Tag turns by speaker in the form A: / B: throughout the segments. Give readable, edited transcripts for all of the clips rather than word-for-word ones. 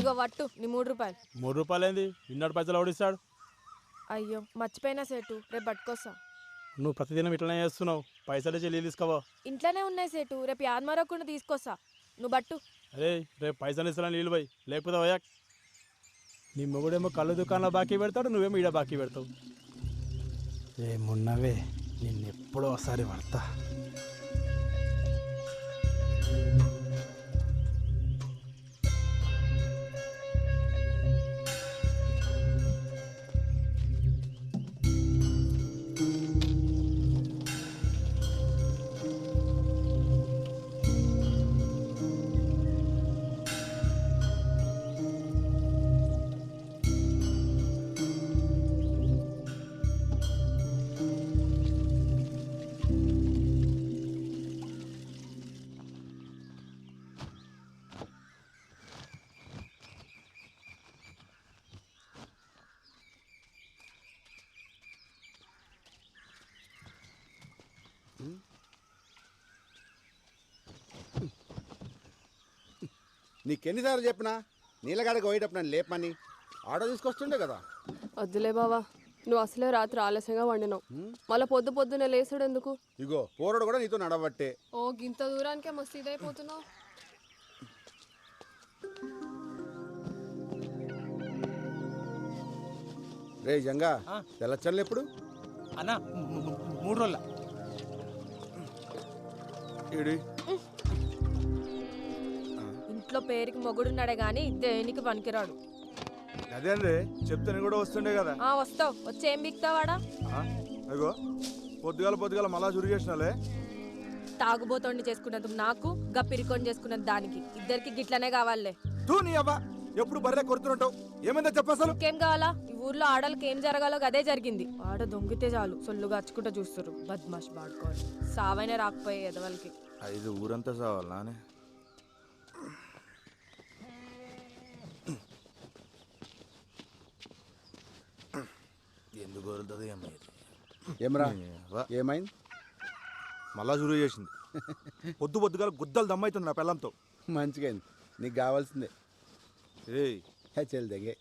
A: ఇగో వట్టు నీ 3 రూపాయలు.
B: 3 రూపాయలు ఏంది? ఇన్నోటి పైసలు ఓడిస్తాడు.
A: అయ్యో మర్చిపోయినా సేటు, రేపు పట్టుకొస్తా.
B: నువ్వు ప్రతిదినం ఇట్లనే చేస్తున్నావు. పైసలు చెల్లి తీసుకోవా?
A: ఇంట్లోనే ఉన్నాయి సేటు, రేపు యాద్ మరొకకుండా తీసుకొస్తా. నువ్వు బట్టు.
B: అరే రేపు పైసలు ఇస్తాను నీళ్ళు పోయి, లేకపోతే పోయా. నీ మొగుడేమో కళ్ళు దుకాణంలో బాకీ పెడతాడు, నువ్వేమో ఈడ బాకీ పెడతావు. ఏమున్నవే నిన్నెప్పుడో ఒకసారి పడతా.
C: నీకెన్నిసార్లు చెప్పినా నీళ్ళగాడికి పోయేటప్పుడు నన్ను లేపమని ఆటో తీసుకొస్తుండే కదా.
D: వద్దులే బావా, నువ్వు అసలే రాత్రి ఆలస్యంగా వండినావు, మళ్ళీ పొద్దునే లేసుడు ఎందుకు?
C: ఇగో పోరడు కూడా నీతో నడవట్టే.
D: ఓ గింత దూరానికే మస్తు ఇదైపోతున్నావు.
C: రే జంగా తెల్లచ్చన్లు ఎప్పుడు
E: అన్నా? 3 రోజుల.
A: ఇంట్లో పేరుకి మొగుడున్నాడే గాని దేనికి పనికిరాడు.
F: అదే అండి చెప్తే కూడా వస్తుండే కదా.
A: వస్తావు, వచ్చి ఏం బిక్తావాడా?
F: అగో పొద్దుగాల మళ్ళా చురిగేసినాలే.
A: తాగుబోతోండి చేసుకున్నందుకు నాకు, గప్పిరికొని చేసుకున్నది దానికి, ఇద్దరికి గిట్లనే కావాలే.
F: తూ నీ అబ్బా ఎప్పుడు బర్రె కొడుతుంటావు. ఏమైందో చెప్పసలు.
A: ఇంకేం కావాలా? ఈ ఊర్లో ఆడలకి ఏం జరగాలో అదే జరిగింది. ఆడ దొంగితే చాలు సొల్లుగా అచ్చుకుంటూ చూస్తారు. బద్మాష్ బాడుకోవాలి. సావైనా రాకపోయే ఎదవలకి.
F: ఇది ఊరంతా సావాలనే. ఎందుకు వదులుతుంది
C: ఏమరా? ఏమైంది?
F: మళ్ళా చురుగు చేసింది. పొద్దుగాల గుద్దలు దమ్మవుతుంది నా పిల్లంతో.
C: మంచిగా అయింది, నీకు కావాల్సిందే.
F: ఏయ్
C: చెల్లి దగ్గే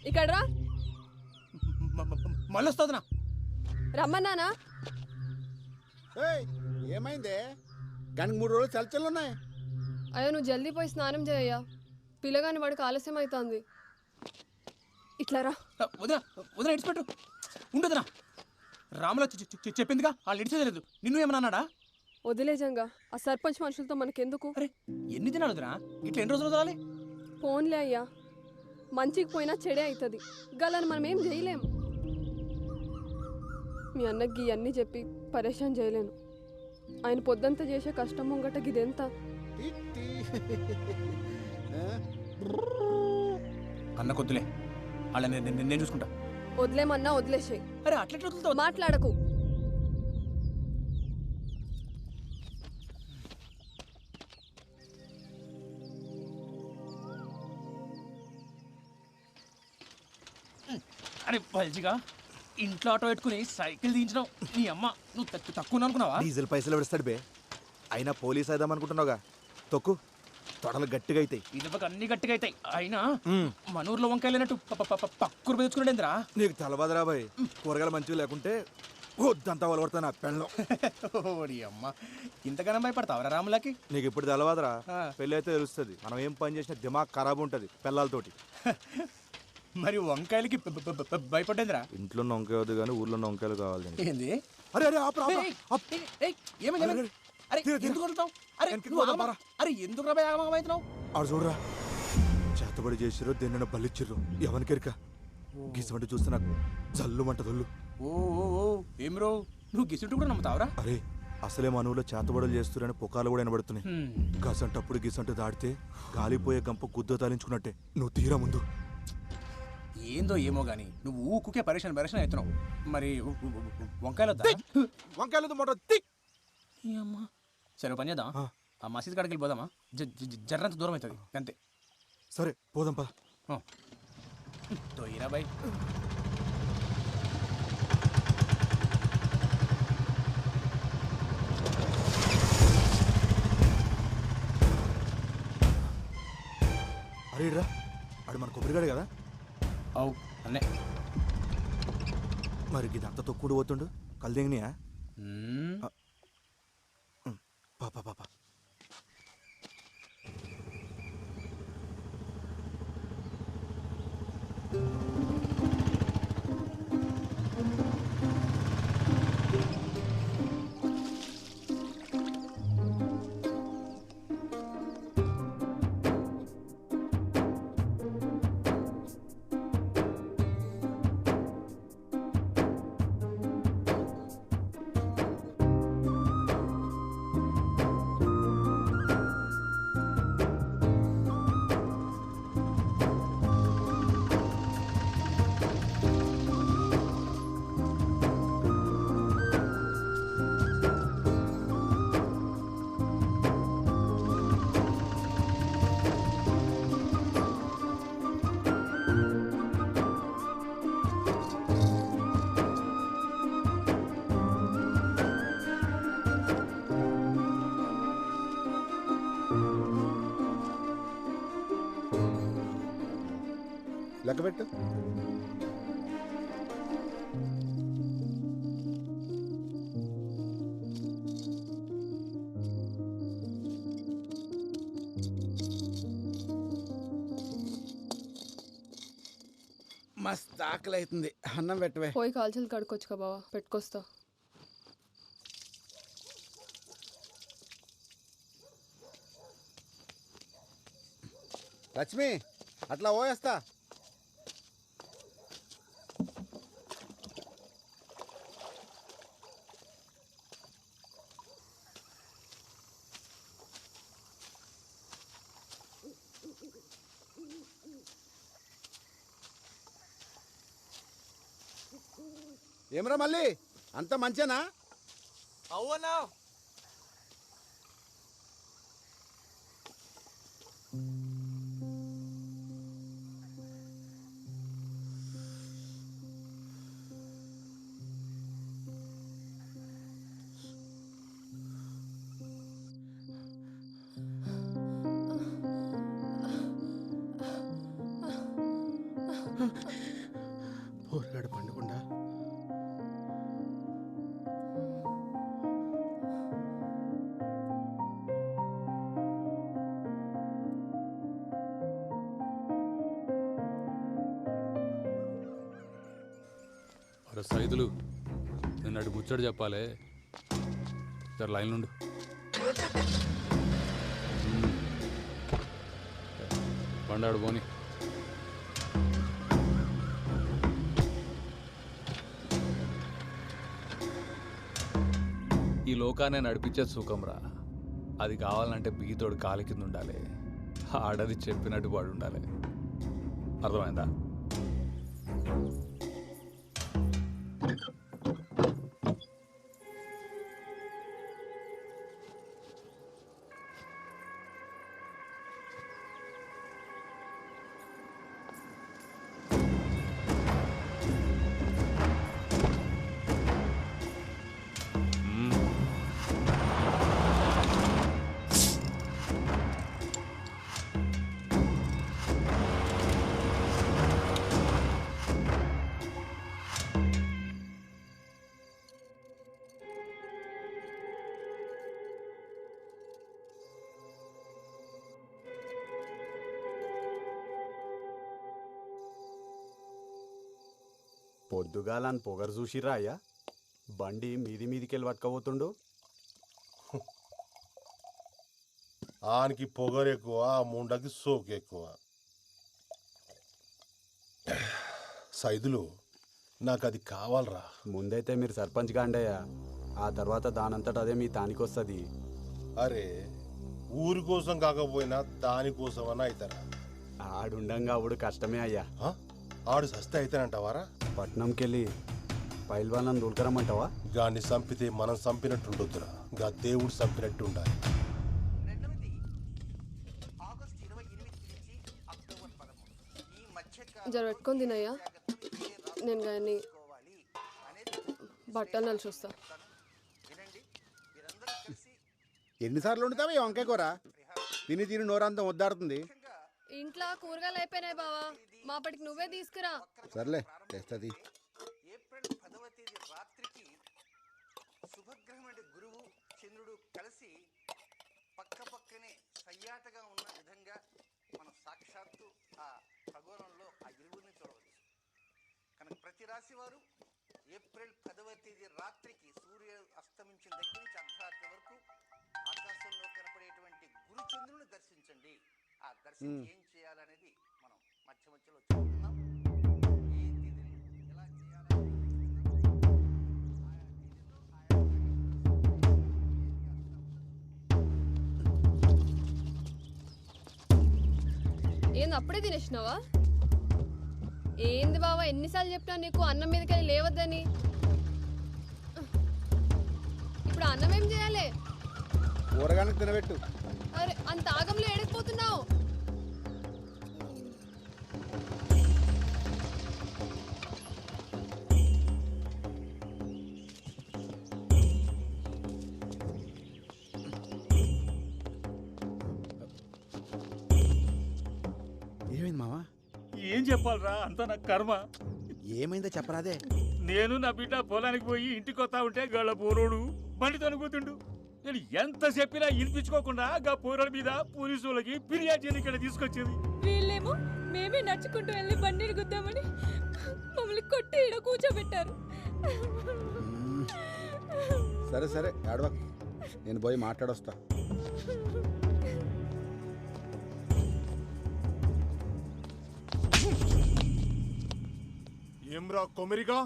D: ఇక్కడ రా.
E: మళ్ళీ వస్తుందినా?
D: రమ్మన్నానా?
C: ఏమైందే? కానీ 3 రోజులు చల్చలు ఉన్నాయి.
D: అయ్యో నువ్వు జల్దీ పోయి స్నానం చేయయ్యా, పిల్లగాని వాడికి ఆలస్యం అవుతుంది. ఇట్లా రా.
E: వదిన ఇడిచిపెట్టు. ఉండదునా? రాములో చెప్పిందిగా వాళ్ళు ఇడిచేదలేదు. నిన్ను ఏమన్నా అన్నాడా?
D: వదిలేజంగా ఆ సర్పంచ్ మనుషులతో మనకెందుకు?
E: అరే ఎన్ని దినాలు వదినా? ఇట్లా ఎన్ని రోజులు వదలాలి?
D: ఫోన్లే అయ్యా, మంచికి పోయినా చెడే అవుతుంది. గలని మనం ఏం చేయలేం. మీ అన్నకి ఇవన్నీ చెప్పి పరేషాన్ చేయలేను. ఆయన పొద్దంతా చేసే కష్టం ముంగట గిదెంత?
E: అన్న కొద్దులే, వాళ్ళ నేను చూసుకుంటా.
D: వదిలేమన్నా వదిలేసాయి.
E: అరే అట్లెట్లు వదులుతావు?
D: మాట్లాడకు.
E: అరే పల్చిగా ఇంట్లో ఆటో పెట్టుకుని సైకిల్ దించడం నీ అమ్మ. నువ్వు తక్కువ అనుకున్నావా?
F: డీజిల్ పైసలు పెడతాడు బే. అయినా పోలీస్ అయిదాం అనుకుంటున్నావుగా. తొక్కు, తొడలు గట్టిగా అవుతాయి.
E: ఇదొక అన్ని గట్టిగా అవుతాయి. అయినా మన ఊర్లో వంకాయలేనట్టు పక్కూరు పెంచుకున్నాడేంద్రా?
F: నీకు తలబాదరా బాయ్. కూరగాయలు మంచిగా లేకుంటే వద్దంతా వలవడతా నా పెళ్ళం.
E: ఓడి అమ్మ, ఇంతగానో భయపడతావరా రాములకి?
F: నీకు ఇప్పుడు తెలవాదరా. పెళ్ళి అయితే తెలుస్తుంది. మనం ఏం పని చేసినా దిమాగ్ ఖరాబ్ ఉంటుంది పిల్లలతోటి.
E: మరి వంకాయలకి భయపడేంద్రా?
F: ఇంట్లో వంకాయ వద్దు కానీ ఊర్లో వంకాయలు కావాలి.
E: ఏంది?
F: అరే అరే
E: ఎందుకు అవుతున్నావు?
F: ఆడు చూడరా, చేతబడి చేసిరో దేన్న బలిచ్చిర్రు ఎవరికెరిక. గిసమంటే చూస్తే నాకు జల్లు మంట దొల్లు.
E: ఓ ఏం రో, నువ్వు గిసుంటు కూడా నమ్ముతావరా?
F: అరే అసలే మనవులో చేతబడులు చేస్తురని పుకాలు కూడా వినబడుతున్నాయి. గసంటప్పుడు గిసంటు దాడితే గాలిపోయే గంప గుద్ద తాలించుకున్నట్టే. నువ్వు తీరా ముందు.
E: ఏందో ఏమో గానీ నువ్వు ఊకుకే పరేషన్ అవుతున్నావు. మరి వంకాయలు వద్దా?
F: వంకాయలు మోటార్ తిక్.
E: ఈ అమ్మా సరే పని చేద్దాం. ఆ మసీద్ కాడికి వెళ్ళిపోదామా? జర్రంత దూరం అవుతుంది అంతే.
F: సరే పోదాం పద.
E: తోయిరా బాయ్.
F: అరే రా, ఆడు మన కొబ్బరిగాడు కదా.
E: అవు అన్నే.
F: మరి ఇదంతా తొక్కుడు పోతుండు కల్దింగినియా? పాప పాప
C: లెక్కబెట్టు. మస్తు ఆకలి అవుతుంది, అన్నం పెట్టవే.
D: పోయి కాల్చలు కడుక్కొచ్చుకో బావా, పెట్టుకొస్తా.
C: లక్ష్మి అట్లా పోయేస్తా. ఏమరా మళ్ళీ అంత మంచేనా?
E: అవునా
C: పోరగాడు పండుకుండా
G: అరే సైదులు, నేను అటు ముచ్చడు చెప్పాలి. జర లైన్ నుండు. బండాడు పోని. ఈ లోకాన్ని నడిపించే సుఖంరా. అది కావాలంటే బిగితోడు కాలి కింద ఉండాలి. ఆడది చెప్పినట్టు వాడు ఉండాలి. అర్థమైందా?
B: పొద్దుగాలని పొగరు చూసిరా అయ్యా? బండి మీదికెళ్ళి పట్టుకపోతుండు.
H: ఆనికి పొగరు ఎక్కువ, ముండకి సోకు ఎక్కువ. సైదులు, నాకు అది కావాలరా.
B: ముందైతే మీరు సర్పంచ్ గాండయ్యా, ఆ తర్వాత దానంతట అదే మీ తానికి వస్తుంది.
H: అరే, ఊరి కోసం కాకపోయినా దానికోసమన్నా అవుతారా?
B: ఆడుండంగా అప్పుడు కష్టమే అయ్యా.
H: ఆడు సస్తే అయితేనంటావారా?
B: పట్నంకి వెళ్ళి పైల్వాన్ దూల్కరమ్మంటావా?
H: గాన్ని చంపితే మనం చంపినట్టు ఉండొద్దురా, గా దేవుడు చంపినట్టు ఉండాలి.
D: జర పెట్టుకొని తినయ్యా, నేను కానీ బట్టలు నలిచి వస్తా.
C: ఎన్నిసార్లు వండుతావా ఈ వంకాయ కూర? తిని తిని నోరంతం వద్దాడుతుంది.
D: ఇంట్లో కూరగాయలు అయిపోయినాయి బావా, మాపటికి నువ్వే తీసుకురా.
C: సర్లే తెస్తుంది.
I: ఏప్రిల్ 10వ తేదీ రాత్రికి శుభగ్రహమైన గురువు చంద్రుడు కలిసి పక్కపక్కనే సయ్యాటగా ఉన్న విధంగా మనం సాక్షాత్తు ఆ ఖగోళంలో ఆ ఇరువుని చూడవచ్చు. కనుక ప్రతి రాశి వారు ఏప్రిల్ 10వ తేదీ రాత్రికి సూర్య అస్తమించిన దగ్గర నుంచి అర్ధరాత్రి వరకు ఆకాశంలో కనపడేటువంటి గురు చంద్రుని దర్శించండి. ఆ దర్శించి ఏం చేయాలనేది మనం మధ్య మధ్యలో చెప్తున్నాం. ఏ తిథిని ఎలా చేయాలి
D: ఏంది అప్పుడే తినేసినావా? ఏంది బావా, ఎన్నిసార్లు చెప్పినా నీకు అన్నం మీదకి లేవద్దని. ఇప్పుడు అన్నం ఏం చేయాలి?
C: కూరగానికి తినబెట్టు.
D: అరే అంత ఆగంలో ఎడకపోతున్నావు.
C: ఏమైంది మావా?
J: ఏం చెప్పాలరా, అంతా నా కర్మ.
C: ఏమైందో చెప్పరాదే.
J: నేను నా బిడ్డ పొలానికి పోయి ఇంటికి వస్తా ఉంటే గళ్ళ పోరోడు బండి తనుకుతుండు. నేను ఎంత చెప్పినా వినిపించుకోకుండా గా పోరోల మీద పోలీసు వాళ్ళకి ఫిర్యాదు చేయని ఇక్కడ తీసుకొచ్చింది.
A: వీళ్ళేమో మేమే నడుచుకుంటూ వెళ్ళి బండిని గుద్దామని మమ్మల్ని కొట్టి ఈడ కూర్చోబెట్టారు.
C: సరే సరే ఏడవకు, నేను పోయి మాట్లాడొస్తా.
F: ఏమ్రా కొమిరిగా,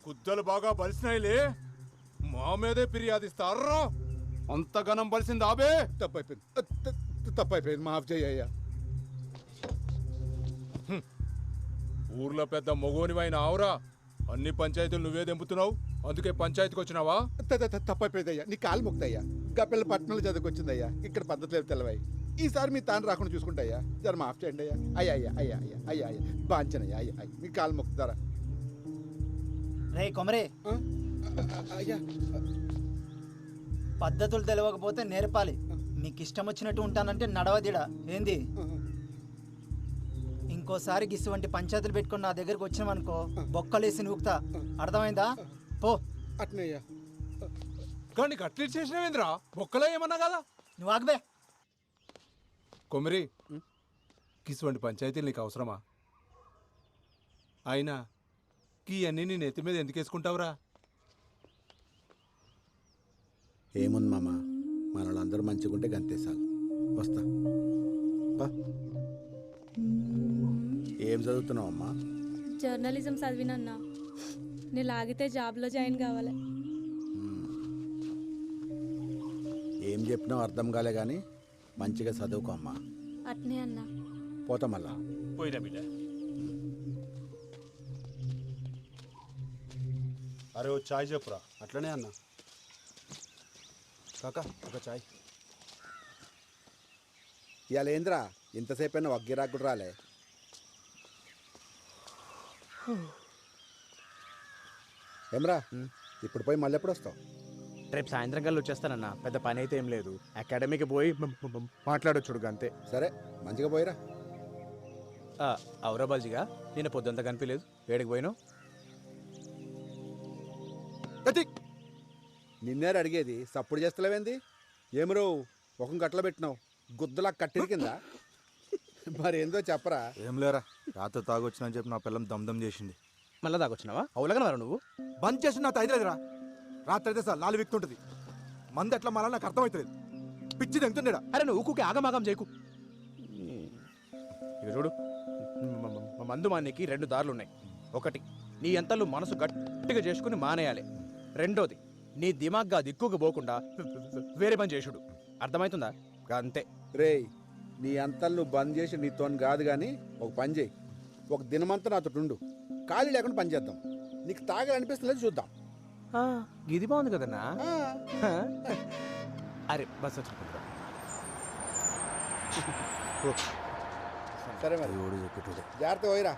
F: కుద్దలు బాగా బలిసినాయిలే, మా మీదే ఫిర్యాదిస్తారా? అంత గనం బలిసింది ఆబే.
C: తప్పైపోయింది, మాఫ్ చేయ్యా.
F: ఊర్లో పెద్ద మొగోనివైన ఆవురా, అన్ని పంచాయతీలు నువ్వే దెంపుతున్నావు, అందుకే పంచాయతీకి వచ్చినావా?
C: తప్పైపోయిందయ్యా, నీ కాలు మొక్తయ్యా. గప్పెళ్ళ పట్టణంలో చదువుకొచ్చిందయ్యా, ఇక్కడ పద్ధతి లేదు తెలవాయి. ఈసారి మీ తాను రాకుండా చూసుకుంటాయ్యా, జర మాఫ్ చేయండి అయ్యా. అయ్యా అయ్యా అయ్యా అయ్యా అయ్యా అయ్యా బాంచనయ్యా, అయ్యా అయ్యా మీ కాలు మొక్కుతారా?
K: రే కొమరే,
C: అయ్యా
K: పద్ధతులు తెలియకపోతే నేర్పాలి. నీకు ఇష్టం వచ్చినట్టు ఉంటానంటే నడవదిడా ఏంది? ఇంకోసారి గిసువంటి పంచాయతీలు పెట్టుకుని నా దగ్గరకు వచ్చినావనుకో బొక్కలేసి నూకుతా, అర్థమైందా? పో.
C: అట్నయ్యా.
F: కానీ అట్లీట్ చేసినవేంద్రా, బొక్కలో ఏమన్నా కదా?
K: నువ్వు ఆగబే.
F: కొమిరి, కిసువంటి పంచాయతీలు నీకు అవసరమా? అయినా కీ అన్నీ నీ నెత్తి మీద ఎందుకు వేసుకుంటావురా?
C: ఏముంది మామ, మన వాళ్ళందరూ మంచిగుంటే గంతేసాలు. వస్తా. ఏం చదువుతున్నావు అమ్మా?
A: జర్నలిజం చదివినన్నా, నేను లాగితే జాబ్లో జాయిన్ కావాలి.
C: ఏం చెప్పినావు అర్థం కాలే కానీ మంచిగా చదువుకో అమ్మా.
A: అట్నే అన్నా.
C: పోతా మళ్ళా.
J: పోయినా బిడ్డ.
H: అరే ఓ చాయ్ చెప్పురా.
B: అట్లనే అన్న. కాకా ఒక చాయ్.
C: ఇవాళ ఏంద్రా ఇంతసేపు అయినా వగ్గిరాకు కూడా రాలే? ఏమ్రా ఇప్పుడు పోయి మళ్ళీ ఎప్పుడు వస్తావు?
B: రేపు సాయంత్రం కల్లా వచ్చేస్తానన్న, పెద్ద పని అయితే ఏం లేదు. అకాడమీకి పోయి మాట్లాడొచ్చుడు అంతే.
C: సరే మంచిగా పోయిరా.
B: అవురా బాజీగా, నేను పొద్దుంతా కనిపించలేదు, ఏడికి పోయినావు?
C: నిన్నేరు అడిగేది, సప్పుడు చేస్తలేవేంది? ఏమరో ఒక గట్ల పెట్టినావు, గుద్దలా కట్టిరి కింద. మరేందో చెప్పరా.
F: ఏం లేరా, రాత్రి తాగొచ్చినని చెప్పి నా పిల్లం దమ్దం చేసింది.
B: మళ్ళీ దాకొచ్చినావా? అవులగా నువ్వు
F: బంద్ చేసి నా తైదులేదురా. రాత్రి అయితే సార్ లాలి విక్తుంటది, మంది ఎట్లా మళ్ళీ నాకు అర్థమవుతుంది. పిచ్చి తెంగుతుండేడా.
B: అరే నువ్వు ఊకుకి ఆగమాగం చేయకు. ఇక చూడు, మందు మానేకి 2 దారులు ఉన్నాయి. ఒకటి, నీ ఎంతలు మనసు గట్టిగా చేసుకుని మానేయాలి. రెండోది, నీ దిమాగ్గా దిక్కుకు పోకుండా వేరే పని చేసుడు. అర్థమవుతుందా? అంతే.
C: రేయ్, నీ అంతలు నువ్వు బంద్ చేసి నీతో కాదు కానీ ఒక పని చేయి, ఒక దినమంతా నాతో ఉండు, ఖాళీ లేకుండా పని చేద్దాం. నీకు తాగాలనిపిస్తుంది చూద్దాం.
B: ఇది బాగుంది కదన్నా.
C: ఆ.
B: అరే బస్ వచ్చి
C: సరే మరి జాగ్రత్త పోయిరా.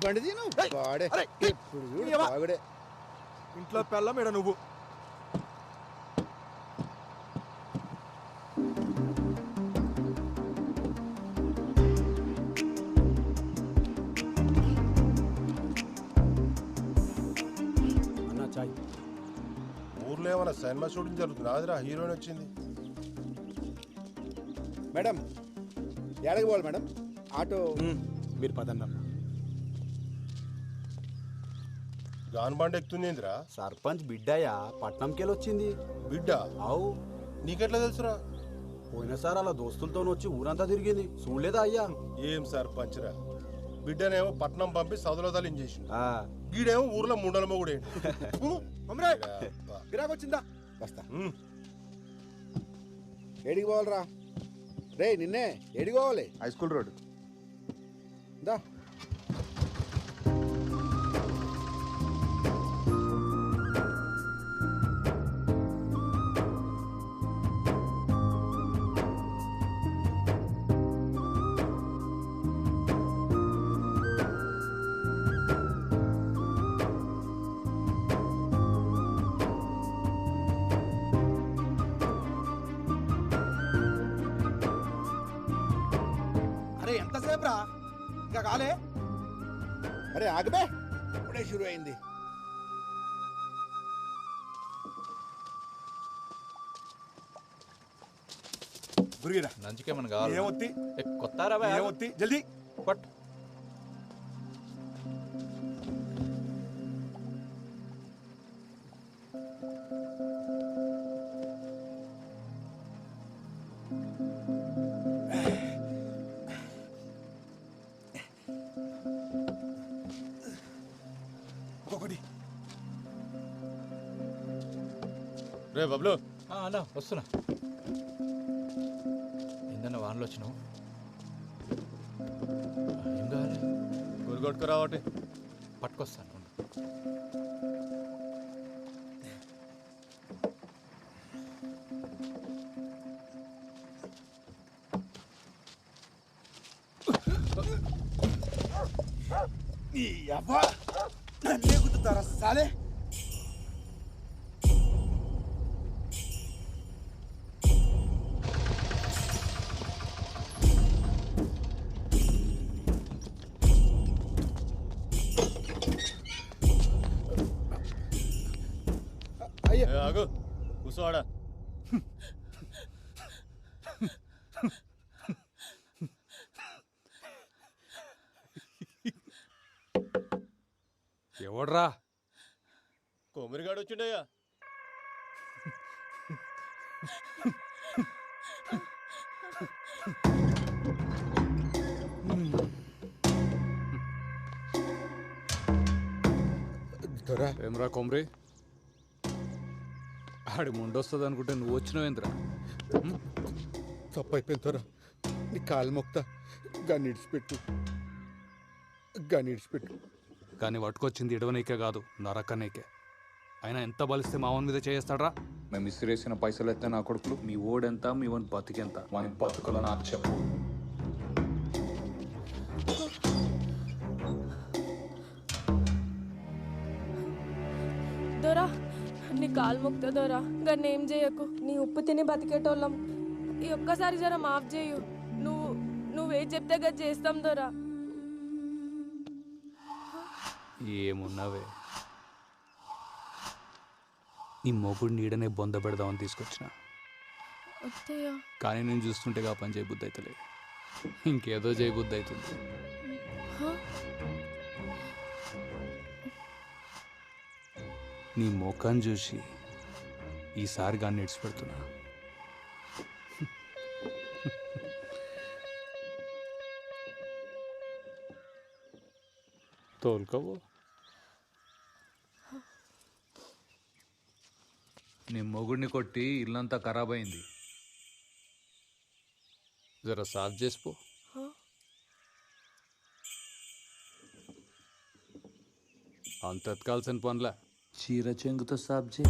C: బండి తీను వాడే ఎప్పుడు చూడు బాగుడే.
B: ఇంట్లో పెళ్ళం మేడ నువ్వు. అన్నా చాయ్.
H: ఊర్లో ఏమైనా సినిమా షూటింగ్ జరుగుతుంది, ఆదిరా హీరోయిన్ వచ్చింది.
C: మేడం ఎడకి పోవాలి మేడం? ఆటో
B: మీరు పదన్నా.
H: గాన్ బండి ఎక్కుతుందిరా?
L: సర్పంచ్ బిడ్డయ్యా, పట్నంకెళ్ళి వచ్చింది.
H: బిడ్డ?
L: అవు.
H: నీకెట్లా తెలుసురా?
L: పోయినసారి అలా దోస్తులతో వచ్చి ఊరంతా తిరిగింది, చూడలేదా అయ్యా?
H: ఏం సర్పంచ్ రా, బిడ్డనేమో పట్నం పంపి సదులో తలించేసి, గీడేమో ఊర్లో ముండల మొగుడే.
C: గిరాకొచ్చిందా? వస్తా. ఏడికి పోవాలరా? రే నిన్నే ఏడికి పోవాలి?
F: High school road.
C: దా
B: ఎంతసేపు రా ఇంకా కాలే?
C: అరే ఆగబే, ఇప్పుడే షురు అయింది.
F: గురిగిరా
G: నంచుకేమన్నా కావాలి?
F: ఏమొత్తి
G: కొత్త రవా
F: ఏమొత్తి జల్దీ
G: పట్.
H: రే బబ్లు.
G: అన్నా వస్తున్నా. ఏందన్నా వానలో వచ్చినావు? ఏం కావాలి?
H: గురి కొట్టుకురావటి
G: పట్టుకొస్తాను.
B: నన్నే గుద్దుతారా సాలే?
H: ఆగు, కూర్చోవాడా.
G: ఎవడ్రా?
H: కొమిరిగాడు వచ్చిండయ్యా.
G: ఏమ్రా కొమ్రి, ఆడి ముండొస్తుంది అనుకుంటే నువ్వు వచ్చినావేంద్రా?
C: తప్పు అయిపోయింది తోరా, నీ కాలు మొక్తా. గాని ఇడిచిపెట్టు, గాని ఇడిచిపెట్టు.
G: కానీ పట్టుకొచ్చింది ఇడవనీకే కాదు, నరకనీకే. అయినా ఎంత బలిస్తే మావన్ మీద చేస్తాడ్రా? మేము ఇసిరేసిన పైసలు ఎత్తే నా కొడుకులు, మీ ఓడెంత, మీ వన్ బతికెంత, వాని బతుకులు నాకు చెప్పు.
A: దొరా నీ కాలు మొక్తా దొరా, గన్ను ఏం చేయకు. నీ ఉప్పు తిని బతికేటోళ్ళం. ఈ ఒక్కసారి జర మాఫ్ చేయు. నువ్వే చెప్తే గది చేస్తాం దొరా.
G: ఏమున్నావే, నీ మొగుడు నీడనే బొంద పెడదామని తీసుకొచ్చిన. కానీ నేను చూస్తుంటే ఆ పని చేయబుద్ధి అవుతలే, ఇంకేదో చేయబుద్ధి అవుతుంది. నీ ముఖం చూసి ఈసారి గాన్ని ఇడిచిపెడుతున్నా. తోలుకోవు. నీ మొగుడిని కొట్టి ఇల్లంతా ఖరాబ్ అయింది, జర సాఫ్ చేసిపో. అంత ఎత్కాల్సిన పనులే.
M: చీర చెంగుతో సాబ్జీ.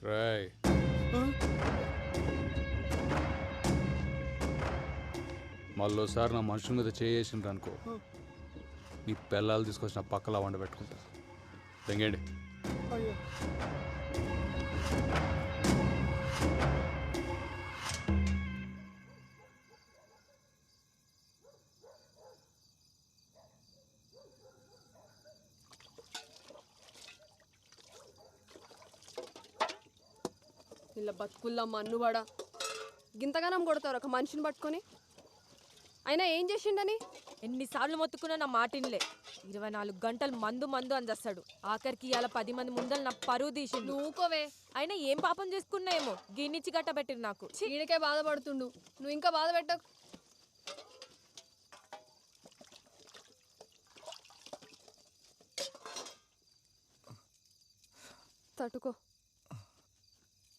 G: రాయ్ మళ్ళోసారి నా మనుషుల మీద చేసిండ్రు అనుకో, నీ పిల్లలు తీసుకొచ్చిన పక్కలా వండబెట్టుకుంటా. తెంగండి.
D: ఇలా బతుకుల్లా మన్నువాడా గింతగానం కొడతారు ఒక మనిషిని పట్టుకొని. అయినా ఏం చేసిండని?
A: ఎన్నిసార్లు మొత్తుకున్నా నా మాటిన్లే. 24 గంటలు మందు మందు అందేస్తాడు. ఆఖరికి ఇవాళ 10 మంది ముందలు నా పరువు తీసిండు.
D: నువ్వుకోవే.
A: అయినా ఏం పాపం చేసుకున్నాయేమో గిన్నిచ్చి గట్టబెట్టిరు నాకు.
D: ఈడకే బాధపడుతుండు, నువ్వు ఇంకా బాధ పెట్టకు. తట్టుకో.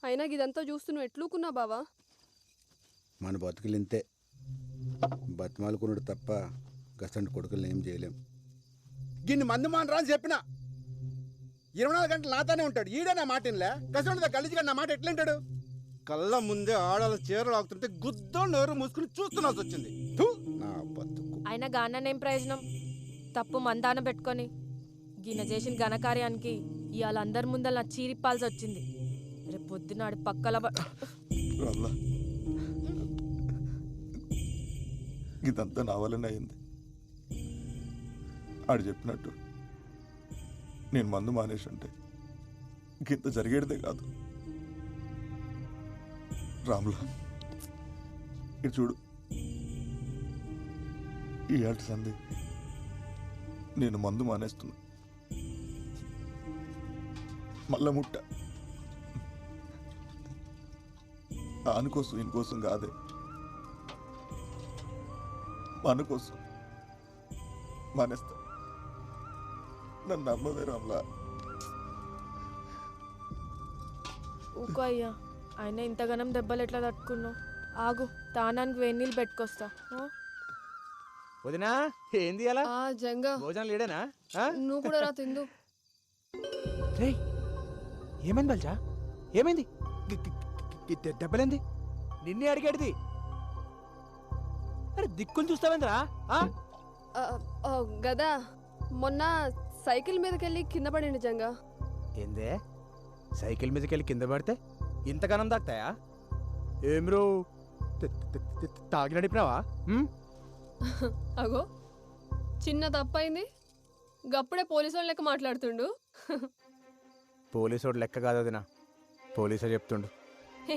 D: అయినా ఇదంతా చూస్తూ నువ్వు ఎట్లుకున్నా బావా?
C: మన బతుకులు ఇంతే, బతిమాలుకున్నాడు తప్ప గసంటి కొడుకులను ఏం చేయలేం. గిన్ని మంది మానరా అని చెప్పిన 24 గంటలు నాతోనే ఉంటాడు. ఈడే నా మాట ఇన్లే. గసంటితో గలీజ్గా నా మాట ఎట్లుంటాడు? కళ్ళ ముందే ఆడాల చీరలు ఆగుతుంటే గుద్దో నోరు మూసుకుని చూస్తున్నాల్సి వచ్చింది. థు, నా బతుకు.
A: అయినా గాననేం ప్రయోజనం? తప్పు మందాన పెట్టుకొని గిన్నె చేసిన ఘనకార్యానికి ఇవాళ అందరి ముందర నా చీరిప్పాల్సి వచ్చింది. రేపు పొద్దునాడు పక్కల
N: ఇదంతా నా వల్లనే అయింది. ఆడు చెప్పినట్టు నేను మందు మానేసి ఉంటే ఇంత జరిగేదే కాదు. రాములా, ఇటు చూడు, ఈ ఏటి సంది నేను మందు మానేస్తున్నా. మళ్ళా ముట్ట ఆనుకోసం ఇంకోసం కాదే, మన కోసం మానేస్తా. నన్ను నమ్మదే రామ్లా.
A: ఊకో అయ్యా, అయినా ఇంతగానం దెబ్బలు ఎట్లా తట్టుకున్నావు? ఆగు, తానానికి వేడి నీళ్ళు పెట్టుకొస్తా.
B: వదినా ఏంది అలా
D: జంగా
B: భోజనం లేడేనా?
D: నువ్వు కూడా రా తిందు.
B: రేయ్, ఏమైంది బల్జా? ఏమైంది? దెబ్బలేంది? నిన్నే అడిగేటిది. అరే దిక్కులు చూస్తావేంద్రా?
D: గదా మొన్న సైకిల్ మీదకెళ్ళి కింద పడింది జంగా.
B: ఏందే సైకిల్ మీదకెళ్ళి కింద పడితే ఇంతగానం దాక్తాయా? ఏం రో తాగి నడిపినావా?
D: అగో చిన్న తప్పైంది, గప్పుడే పోలీసు వాళ్ళ లెక్క మాట్లాడుతుండు.
B: పోలీసోడు లెక్క కాదు వదినా, పోలీసే చెప్తుండు.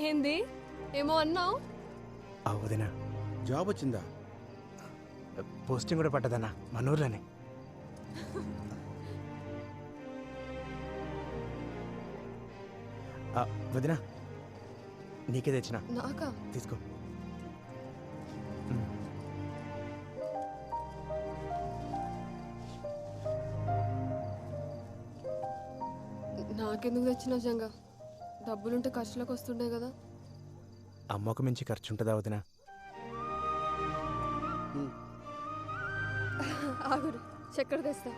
D: ఏంది ఏమో అన్నావు?
B: వదినా
C: జాబ్ వచ్చిందా?
B: పోస్టింగ్ కూడా పట్టదన్నా మన ఊర్లోనే. వదినా నీకే తెచ్చిన.
D: నాకా?
B: తీసుకో.
D: నాకెందుకు తెచ్చినావు జంగా? డబ్బులుంటే ఖర్చులకు వస్తుండే కదా.
B: అమ్మకు మించి ఖర్చు ఉంటుందా వదినా?
D: ఆగురు, చక్కెర తెస్తా.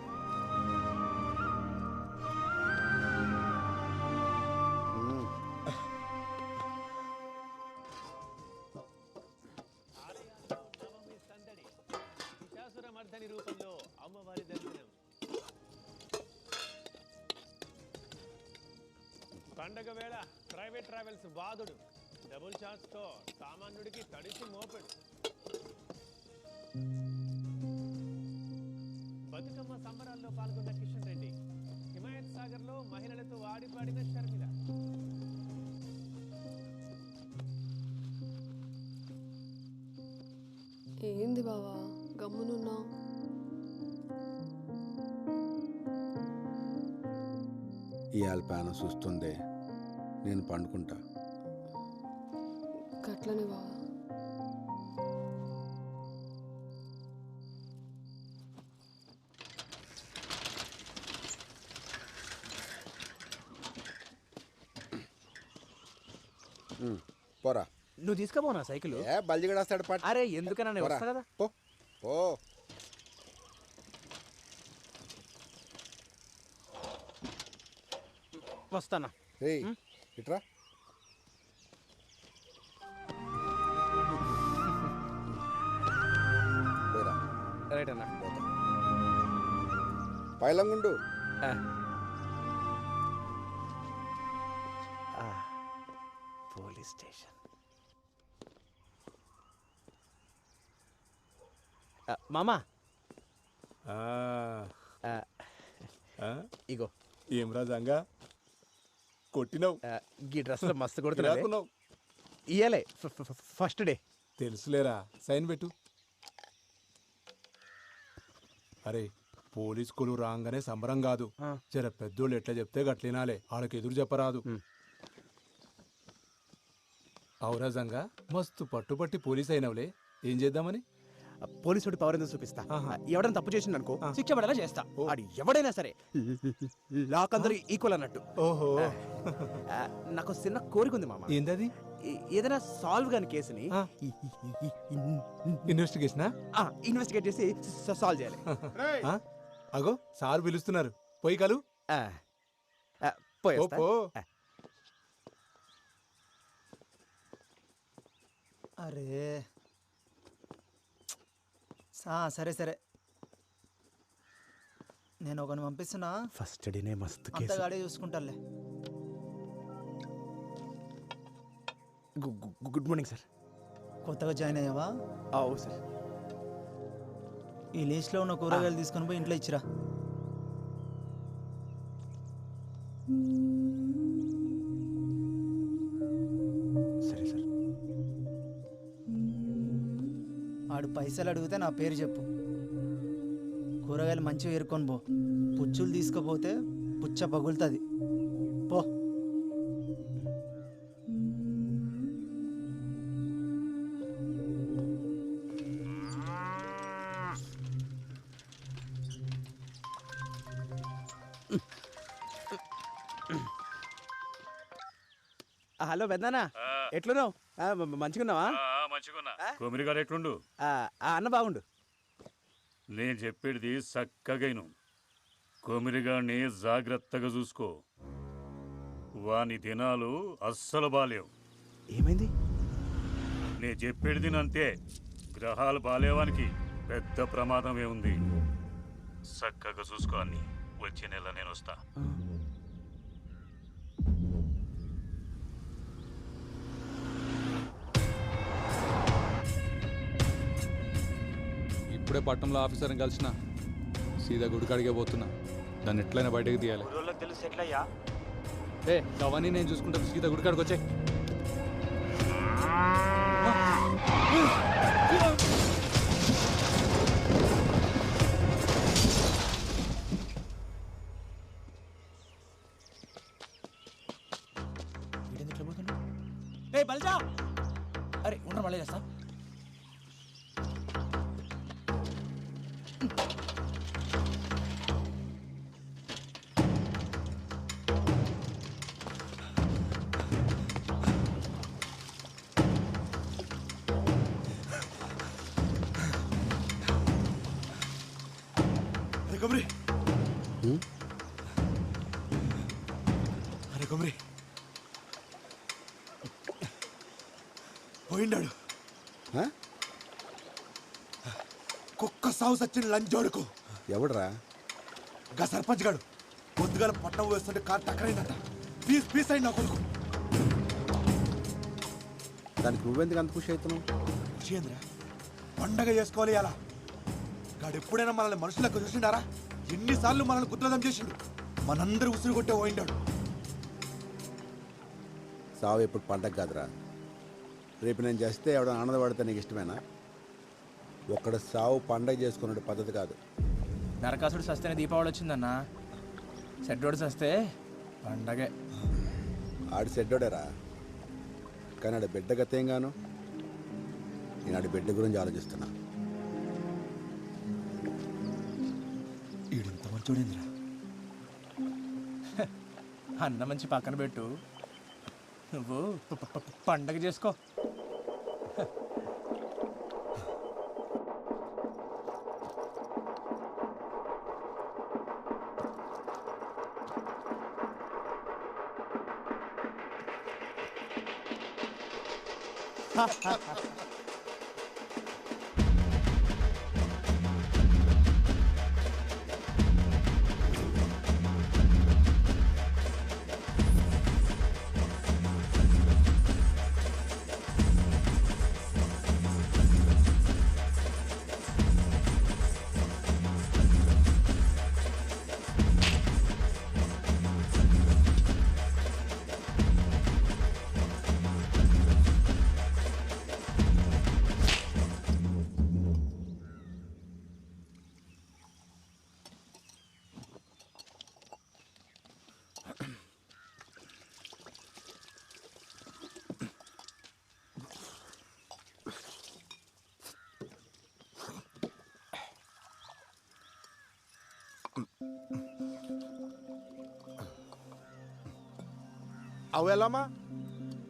O: రూపంలో అమ్మవారి దర్శనం పండగ వేళ ప్రైవేట్ ట్రావెల్స్ బాధుడు డబుల్ ఛాన్స్తో సామాన్యుడికి తడిసి మోపెడు. బతుకమ్మ సంబరాల్లో పాల్గొన్న కిషన్ రెడ్డి, హిమాయత్ సాగర్లో మహిళలతో ఆడిపాడిన షర్మిల.
D: ఏంది బావా గమ్మునున్నావు?
C: ఇవాళ పానం చూస్తుంది, నేను పండుకుంటా.
D: గట్లనే బావా.
C: పోరా.
B: నువ్వు తీసుకుపోనా సైకిల్?
C: బల్జిగడేస్తాడు పాట.
B: అరే ఎందుకన్నా నేను వస్తా కదా.
C: పో పో.
B: వస్తానా.
C: ఇట్రా.
B: రైట్ అన్నా.
C: పైలంగుండు.
B: Police station. మామా ఇగో.
H: ఏం రాజంగా కొట్టినావు?
B: ఈ డ్రెస్లో మస్తు కొడుతున్నావు. ఇయ్యలే ఫస్ట్ డే.
H: తెలుసులేరా, సైన్ పెట్టు. అరే పోలీస్ కొలు రాగానే సంబరం కాదు, జర పెద్దోళ్ళు ఎట్లా చెప్తే గట్లినాలే, వాళ్ళకి ఎదురు చెప్పరాదు. ఔరాజంగా మస్తు పట్టుపట్టి పోలీస్ అయినవులే, ఏం చేద్దామని?
B: పోలీసుడి పవర్ ఎందుకు చూపిస్తా. ఎవడైనా తప్పు చేసిండు అనుకో శిక్ష పడేలా చేస్తా. అది ఎవడైనా సరే లాక్ అందరూ ఈక్వల్ అన్నట్టు.
H: ఓహో.
B: నాకు చిన్న కోరిక ఉంది మామ.
H: ఏంటది?
B: ఏదైనా సాల్వ్ కాని కేసుని ఇన్వెస్టిగేట్ చేసి సాల్వ్ చేయాలి.
H: అగో సార్ పిలుస్తున్నారు, పోయి కలు.
K: అరే సరే సరే, నేను ఒకరిని పంపిస్తున్నా.
B: ఫస్ట్ డేనే మస్తు కేసు.
K: అంతగాడే చూసుకుంటాలే.
B: Good morning sir.
K: కొత్తగా జాయిన్ అయ్యావా?
B: అవు సార్.
K: ఈ లిస్ట్లో ఉన్న కూరగాయలు తీసుకొని పోయి ఇంట్లో ఇచ్చిరా.
B: సరే సార్.
K: ఆడు పైసలు అడిగితే నా పేరు చెప్పు. కూరగాయలు మంచిగా ఏరుకొని పో. పుచ్చులు తీసుకుపోతే పుచ్చ పగులుతుంది. పో.
B: హలో పెద్దనా, ఎట్లున్నావు? మంచిగున్నావా?
J: మంచిగున్నా. కొమిరిగాడు ఎట్లుండు?
B: అన్న బాగుండు.
J: నేను చెప్పేది చక్కగైను. కొమిరిగాడిని జాగ్రత్తగా చూసుకో. వాని దినాలు అస్సలు బాలేవు.
B: ఏమైంది?
J: నేను చెప్పేది అంతే. గ్రహాలు బాలేవానికి పెద్ద ప్రమాదమే ఉంది. చక్కగా చూసుకో అన్ని. వచ్చే నెల నేను వస్తా.
G: ఇప్పుడే పట్టణంలో ఆఫీసర్ని కలిసిన సీదా గుడికాడికే పోతున్నా. దాన్ని ఎట్లయినా బయటకు తీయాలి.
K: తెలుసు ఎట్లయ్యా?
G: అవన్నీ నేను చూసుకుంటాను. సీదా గుడికాడికి వచ్చాయి.
E: బల్జా, అరే ఉండరు మళ్ళీ చేస్తా.
H: అరే కొమరి, అరే కొమరి, పోయిండాడు. కుక్క సాగు సచ్చిన లంచోడుకు.
C: ఎవడరా?
H: గా సర్పంచ్ గాడు పొద్దుగాల పట్టణం వేస్తుంటే కారు టక్కరైందట.
L: పీస్ పీస్ అయింది నా కొడుకు.
C: దానికి నువ్వెందుకు అంత ఖుషి అవుతున్నావు?
L: విషయేంద్ర పండగ చేసుకోవాలి అలా. గాడు ఎప్పుడైనా మనల్ని మనుషులకు చూసిండారా? ఎన్నిసార్లు మనల్ని కుట్రదం చేసిండు. మనందరూ ఉసురు కొట్టే పోయిండాడు.
C: సావు ఎప్పుడు పండగ కాదురా. రేపు నేను చేస్తే ఎవడ ఆనందపడితే నీకు ఇష్టమేనా? ఒక్కడ సావు పండగ చేసుకునే పద్ధతి కాదు.
E: నరకాసుడు సస్తేనే దీపావళి వచ్చిందన్నా. సెడ్డోడు సస్తే పండగే.
C: ఆడి సెడ్డోడేరా, కానీ ఆడి బిడ్డ గతేం గాను. నేను ఆడి బిడ్డ గురించి ఆలోచిస్తున్నా.
L: ఈడింత మంచోడేంద్రా.
E: అన్న మంచి పక్కన పెట్టు, నువ్వు పండగ చేసుకో.
L: అవు ఎలామా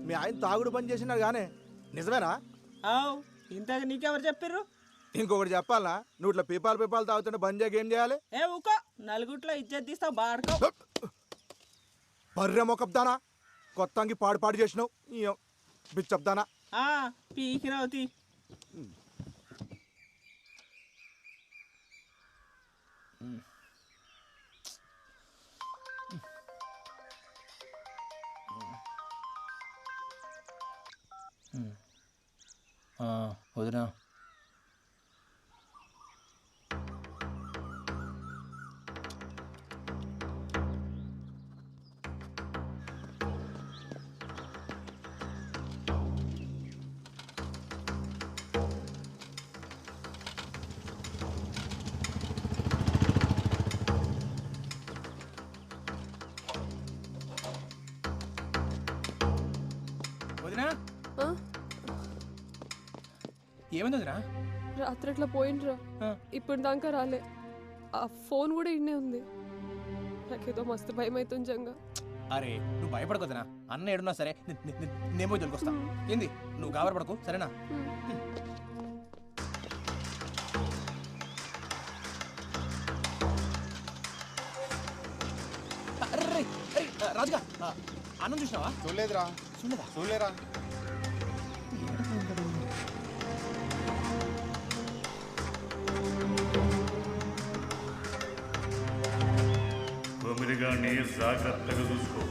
L: మీ ఆయన తాగుడు పని చేసినారు గానే నిజమేనా?
P: ఇంతకు నీకెవరు చెప్పారు?
L: ఇంకొకటి చెప్పాలా, నువ్వు ఇట్లా పీపాలు తాగుతుంటే బంద్ చేయక ఏం చేయాలి?
P: ఏ ఊకో, నలుగుట్లో ఇజ్జత్ తీస్తావు బాడుకో.
L: బర్రె మొకబ్దానా, కొత్తంగి పాడు చేసినావు బిచ్చబ్దానా.
P: పీకినవుతి.
E: వదినా, వదినా ఏమైంది వదినా?
D: రాత్రి అట్లా పోయిండ్రా, ఇప్పుడు దాకా రాలే. ఆ ఫోన్ కూడా ఇన్నే ఉంది. నాకేదో మస్తు భయం అవుతుంది జంగా.
E: అరే నువ్వు భయపడకొద్దునా, అన్న ఏడున్నా సరే నేను పోయి దొరికొస్తా. ఏంది నువ్వు గాబరపడకు, సరేనా? రాజుగా అన్నం చూసినావా?
C: చూడలేదురా. చూడలేరా?
J: కొమిరిగాన్ని జాగ్రత్తగా చూసుకో,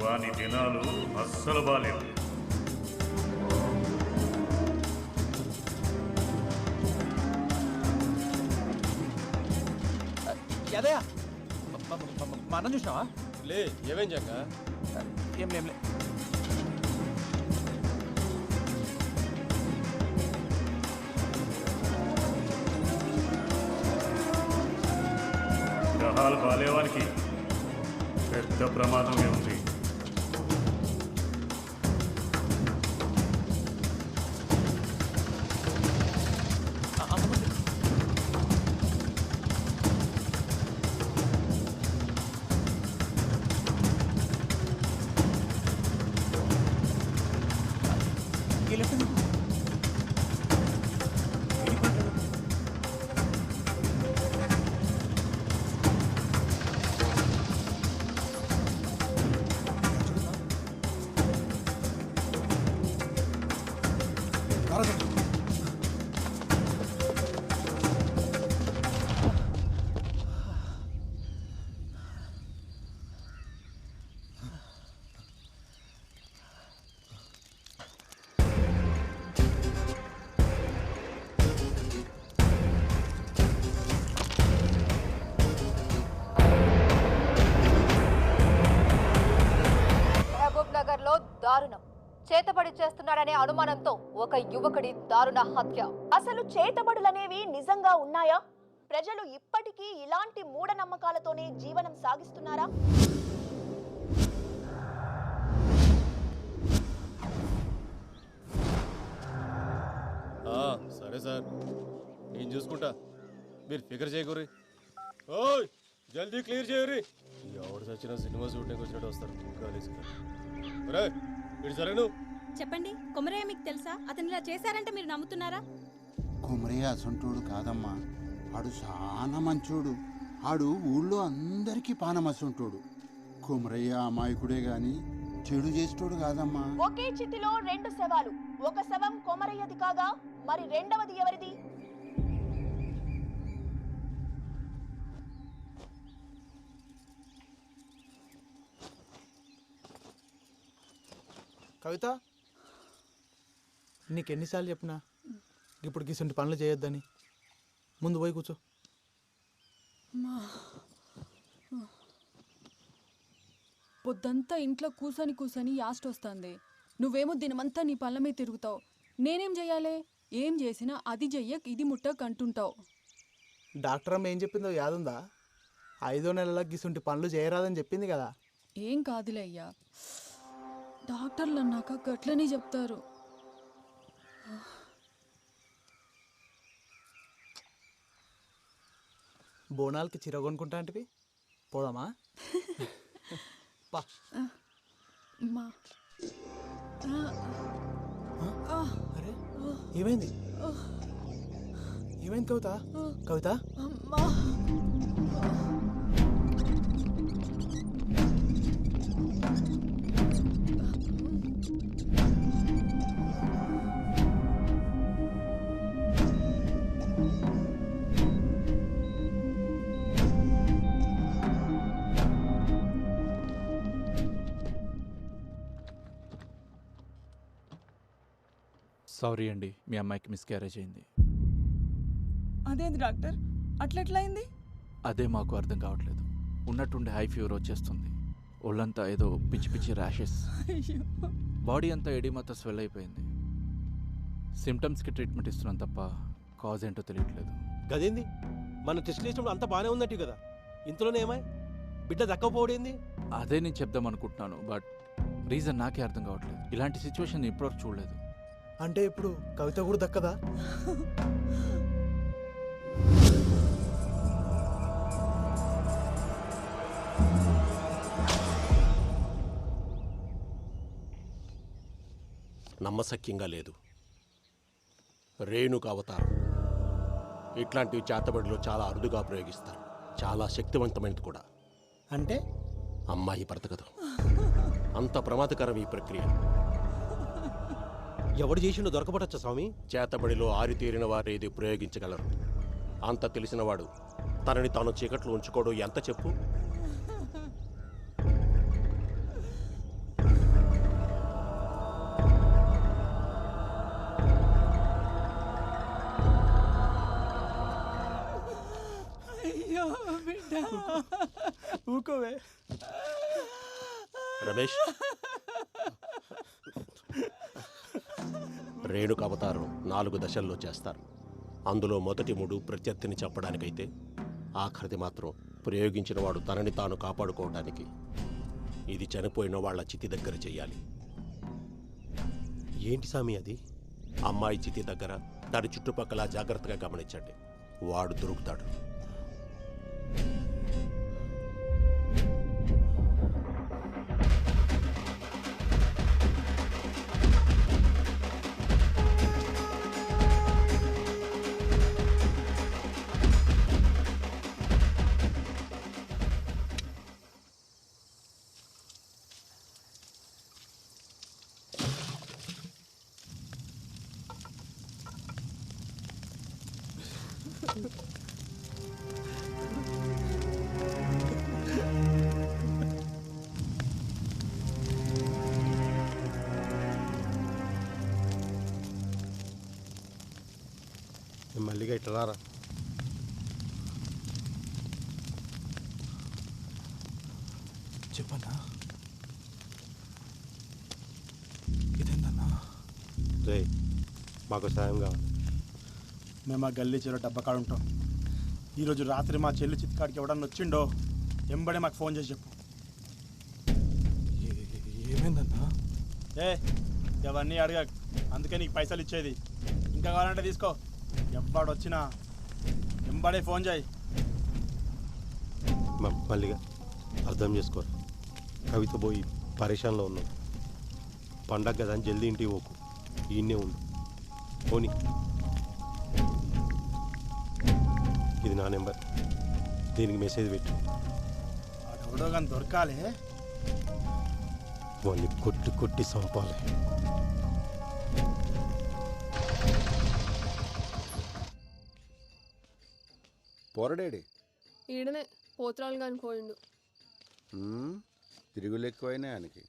J: వాని దినాలు అస్సలు బాలేవు.
E: యాదయ్య మా అన్నం చూసినావా?
Q: లే ఏమేం జంగా?
E: ఏం లేంలే.
J: గ్రహాలు బాలేవానికి పెద్ద ప్రమాదమే ఉంది.
Q: చేస్తున్నాడనే అనుమానంతో ఒక యువకుడి దారుణ హత్య. అసలు చేతబడులనేవి నిజంగా ఉన్నాయా? ప్రజలు ఇప్పటికీ ఇలాంటి మూఢనమ్మకాలతోనే జీవనం సాగిస్తున్నారా?
R: సరే సార్, నేను చూసుకుంటా, మీరు ఫికర్ చేయకూరి. ఓయ్ జల్దీ క్లియర్ చేయరి. ఎవడు చచ్చిన సినిమా షూటింగ్ వచ్చినట్టు వస్తారు కాలేజీకి. సరే నువ్వు
S: చెప్పండి, కొమరయ్య మీకు తెలుసా? అతను ఇలా చేశారంటే మీరు నమ్ముతున్నారా?
T: కొమరయ్య అసంటోడు కాదమ్మా, ఆడు చాలా మంచోడు. ఆడు ఊళ్ళో అందరికీ పానమసంటోడు. కొమరయ్య అమాయకుడే గాని చెడు చేసేటోడు కాదమ్మా.
Q: ఒకే చితిలో రెండు శవాలు. ఒక శవం కొమరయ్యది కాగా మరి రెండవది ఎవరిది?
U: కవిత, నీకెన్నిసార్లు చెప్పినా ఇప్పుడు గిసంటి పనులు చేయొద్దని. ముందు పోయి కూర్చో.
V: పొద్దంతా ఇంట్లో కూసని యాస్ట్ వస్తుంది. నువ్వేమో దినమంతా నీ పళ్ళ మీద తిరుగుతావు. నేనేం చెయ్యాలి? ఏం చేసినా అది చెయ్యక్ ఇది ముట్టక్ అంటుంటావు.
U: డాక్టర్ అమ్మ ఏం చెప్పిందో యాదుందా? 5వ నెలలో గిసంటి పనులు చేయరాదని చెప్పింది కదా.
V: ఏం కాదులే అయ్యా, డాక్టర్లు అన్నాక గట్లనే చెప్తారు.
U: బోనాలకి చీర కొనుక్కుంటా అంటే పోదామా? అరే ఏమైంది? ఏమైంది కవిత? కవిత
W: సారీ అండి, మీ అమ్మాయికి మిస్క్యారేజ్ అయింది.
V: అదేంది డాక్టర్, అట్లెట్లయింది?
W: అదే మాకు అర్థం కావట్లేదు. ఉన్నట్టుండి హై ఫీవర్ వచ్చేస్తుంది. ఒళ్ళంతా ఏదో పిచ్చి పిచ్చి ర్యాషెస్, బాడీ అంతా ఎడిమాతో స్వెల్ అయిపోయింది. సిమ్టమ్స్కి ట్రీట్మెంట్ ఇస్తున్నాం తప్ప కాజ్ ఏంటో తెలియట్లేదు.
X: గదేంది, మన టెస్ట్ చేసినప్పుడు అంతా బాగానే ఉందట్టు కదా, ఇంతలోనే ఏమాయి బిడ్డ దక్కపోవడేంది?
W: అదే నేను చెప్దాం అనుకుంటున్నాను, బట్ రీజన్ నాకే అర్థం కావట్లేదు. ఇలాంటి సిచ్యువేషన్ ఇప్పటివరకు చూడలేదు.
U: అంటే ఇప్పుడు కవిత కూడా దక్కదా?
Y: నమ్మశక్యంగా లేదు. రేణుక అవతారం ఇట్లాంటివి చేతబడిలో చాలా అరుదుగా ప్రయోగిస్తారు. చాలా శక్తివంతమైనది కూడా.
U: అంటే
Y: అమ్మాయి బ్రతకదు. అంత ప్రమాదకరం ఈ ప్రక్రియ.
X: ఎవడు చేసిండో దొరకబడచ్చా స్వామి?
Y: చేతబడిలో ఆరితేరిన వారు ఏది ప్రయోగించగలరు. అంత తెలిసినవాడు తనని తాను చీకట్లో ఉంచుకోవడం ఎంత చెప్పు?
P: అయ్యో బిడ్డ, ఊకోవే
Y: రమేష్. రేణుక అవతారం 4 దశల్లో చేస్తారు. అందులో మొదటి 3 ప్రత్యర్థిని చెప్పడానికైతే ఆఖరిది మాత్రం ప్రయోగించిన వాడు తనని తాను కాపాడుకోవడానికి. ఇది చనిపోయిన వాళ్ళ చితి దగ్గర చెయ్యాలి.
X: ఏంటి స్వామి అది?
Y: అమ్మాయి చితి దగ్గర దాని చుట్టుపక్కల జాగ్రత్తగా గమనించండి. వాడు దొరుకుతాడు.
X: మల్లిగా ఇట్లా రారా.
U: చెప్పన్నా, ఇదేందన్నా?
R: రే మాకు సాయం కావాలి.
U: మేము ఆ గల్లీ చెరువు డబ్బకాడు ఉంటాం. ఈరోజు రాత్రి మా చెల్లి చిత్కాడికి ఎవడన్నా వచ్చిండో ఎంబడే మాకు ఫోన్ చేసి చెప్పు.
L: ఏమైందన్నా?
U: ఏ అవన్నీ అడగ, అందుకే నీకు పైసలు ఇచ్చేది. ఇంకా కావాలంటే తీసుకో. ఎవ్వడు వచ్చినా ఎంబడే ఫోన్ చేయి.
R: మల్లిగా అర్థం చేసుకోరు. కవిత పోయి పరేషాన్లో ఉన్నాం. పండగ కదా అని జల్దీ ఇంటికి పోకు, ఈయన్నే ఉండు. పోనీ, ఇది నా నెంబర్, దీనికి మెసేజ్ పెట్టు.
U: ఎవడో కానీ దొరకాలి.
R: వాళ్ళని కొట్టి కొట్టి చంపాలి.
C: పోరడేడి
D: ఈడనే పోత్రాలు కానీ పోయిండు.
C: తిరుగులు ఎక్కువైనాయి ఆయనకి.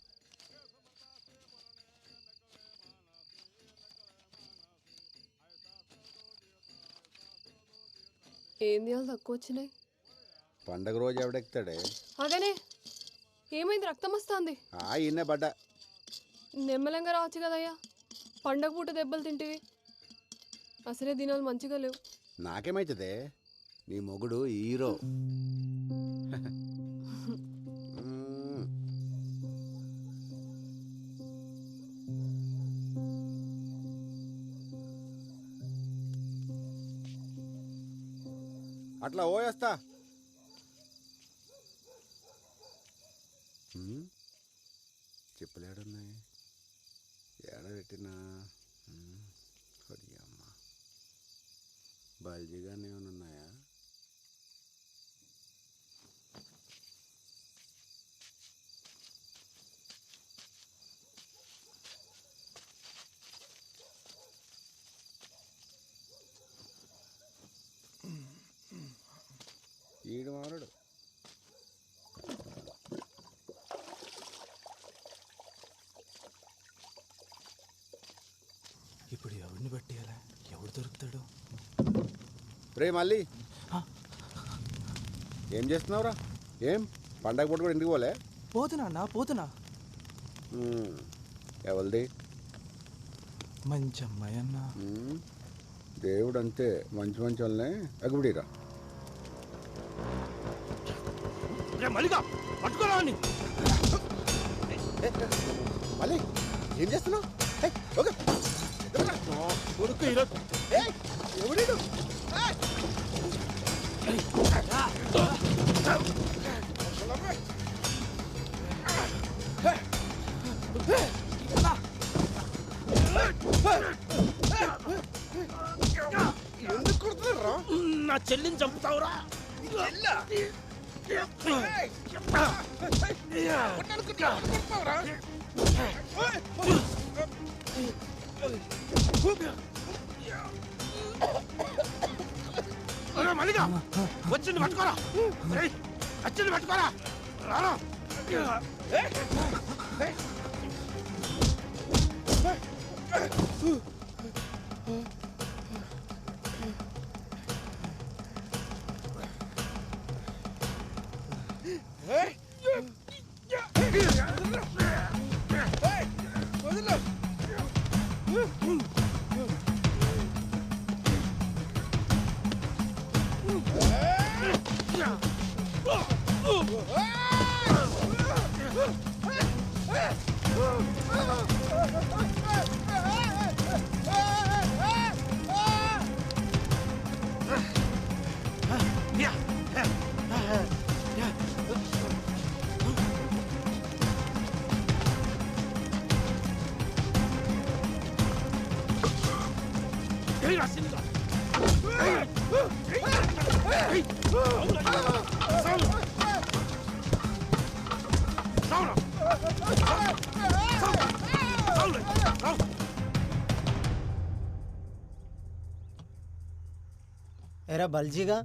D: ఏం చేయాలి తక్కువ వచ్చినాయి.
C: పండగ రోజు ఎవడెక్కుతాడే?
D: అగనే ఏమైంది? రక్తం వస్తుంది.
C: ఈయనే పడ్డా.
D: నెమ్మలంగా రావచ్చు కదయ్యా. పండగ పూట దెబ్బలు తింటివి. అసలే దినాలు మంచిగా లేవు.
C: నాకేమైతుందే? నీ మొగుడు హీరో. అట్లా ఓయేస్తా. చెప్పులేడున్నాయి, ఏడబెట్టినా అమ్మ బల్జీగానే ఉన్నాయా? ఈడు మారడు.
L: ఇప్పుడు ఎవరిని పట్టేయాలా? ఎవడు దొరుకుతాడు?
C: రే మళ్ళీ ఏం చేస్తున్నావురా? ఏం పండగ పూట కూడా ఇంటికి పోలే?
U: పోతున్నా అన్న, పోతున్నా.
C: ఎవరిది?
U: మంచి అమ్మాయి అన్న.
C: దేవుడు అంతే, మంచి మంచి వాళ్ళనే ఎగబడిరా.
U: మల్లిగా పట్టుకోరా.
C: మళ్ళీ ఏం చేస్తున్నావు?
U: కొడుకు ఈరోజు
C: ఎవడీడు? ఎందుకు కొడుతున్నారా?
U: నా చెల్లిని చంపుతావురా? మల్లిగా వచ్చింది పట్టుకోరా. వచ్చింది పట్టుకోరా. రారా.
K: ఎరా బల్జీగా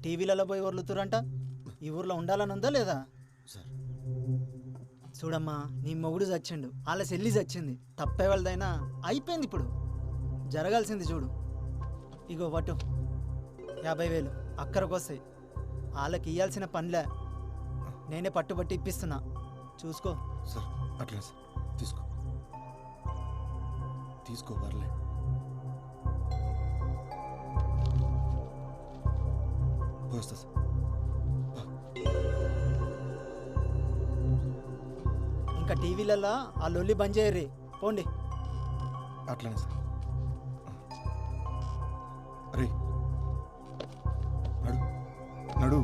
K: టీవీలలో పోయి వర్లుతురంట. ఈ ఊర్లో ఉండాలని ఉందా లేదా? చూడమ్మా, నీ మొగుడు చచ్చిండు, వాళ్ళ చెల్లి చచ్చింది. తప్పే వాళ్ళదైనా అయిపోయింది. ఇప్పుడు జరగాల్సింది చూడు. ఇగో పట్టు 50,000 అక్కడికి వస్తాయి. వాళ్ళకి ఇవ్వాల్సిన పనిలే నేనే పట్టుబట్టి ఇప్పిస్తున్నా, చూసుకో.
L: సార్ అట్లా సార్, తీసుకో
U: తీసుకో పర్లే. వస్తా సార్.
K: ఇంకా టీవీలలో ఆ లొల్లి బంద్ చేయర్రి పోండి.
U: అట్లానే సార్. అరే నడు నడు.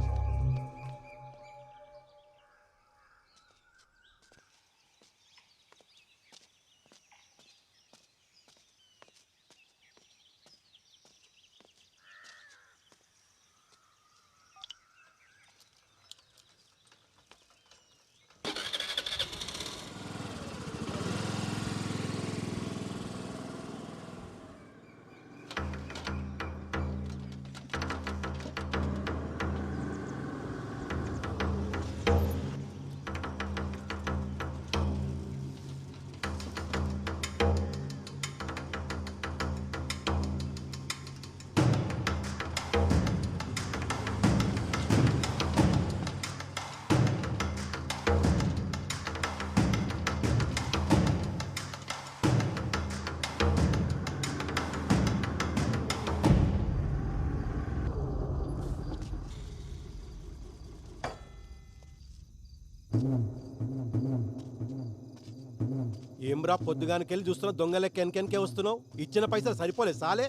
X: ఏమ్రా పొద్దుగానికెళ్ళి చూస్తున్నా దొంగ లెక్క వెనకెనకే వస్తున్నావు. ఇచ్చిన పైసలు సరిపోలేదు సాలే.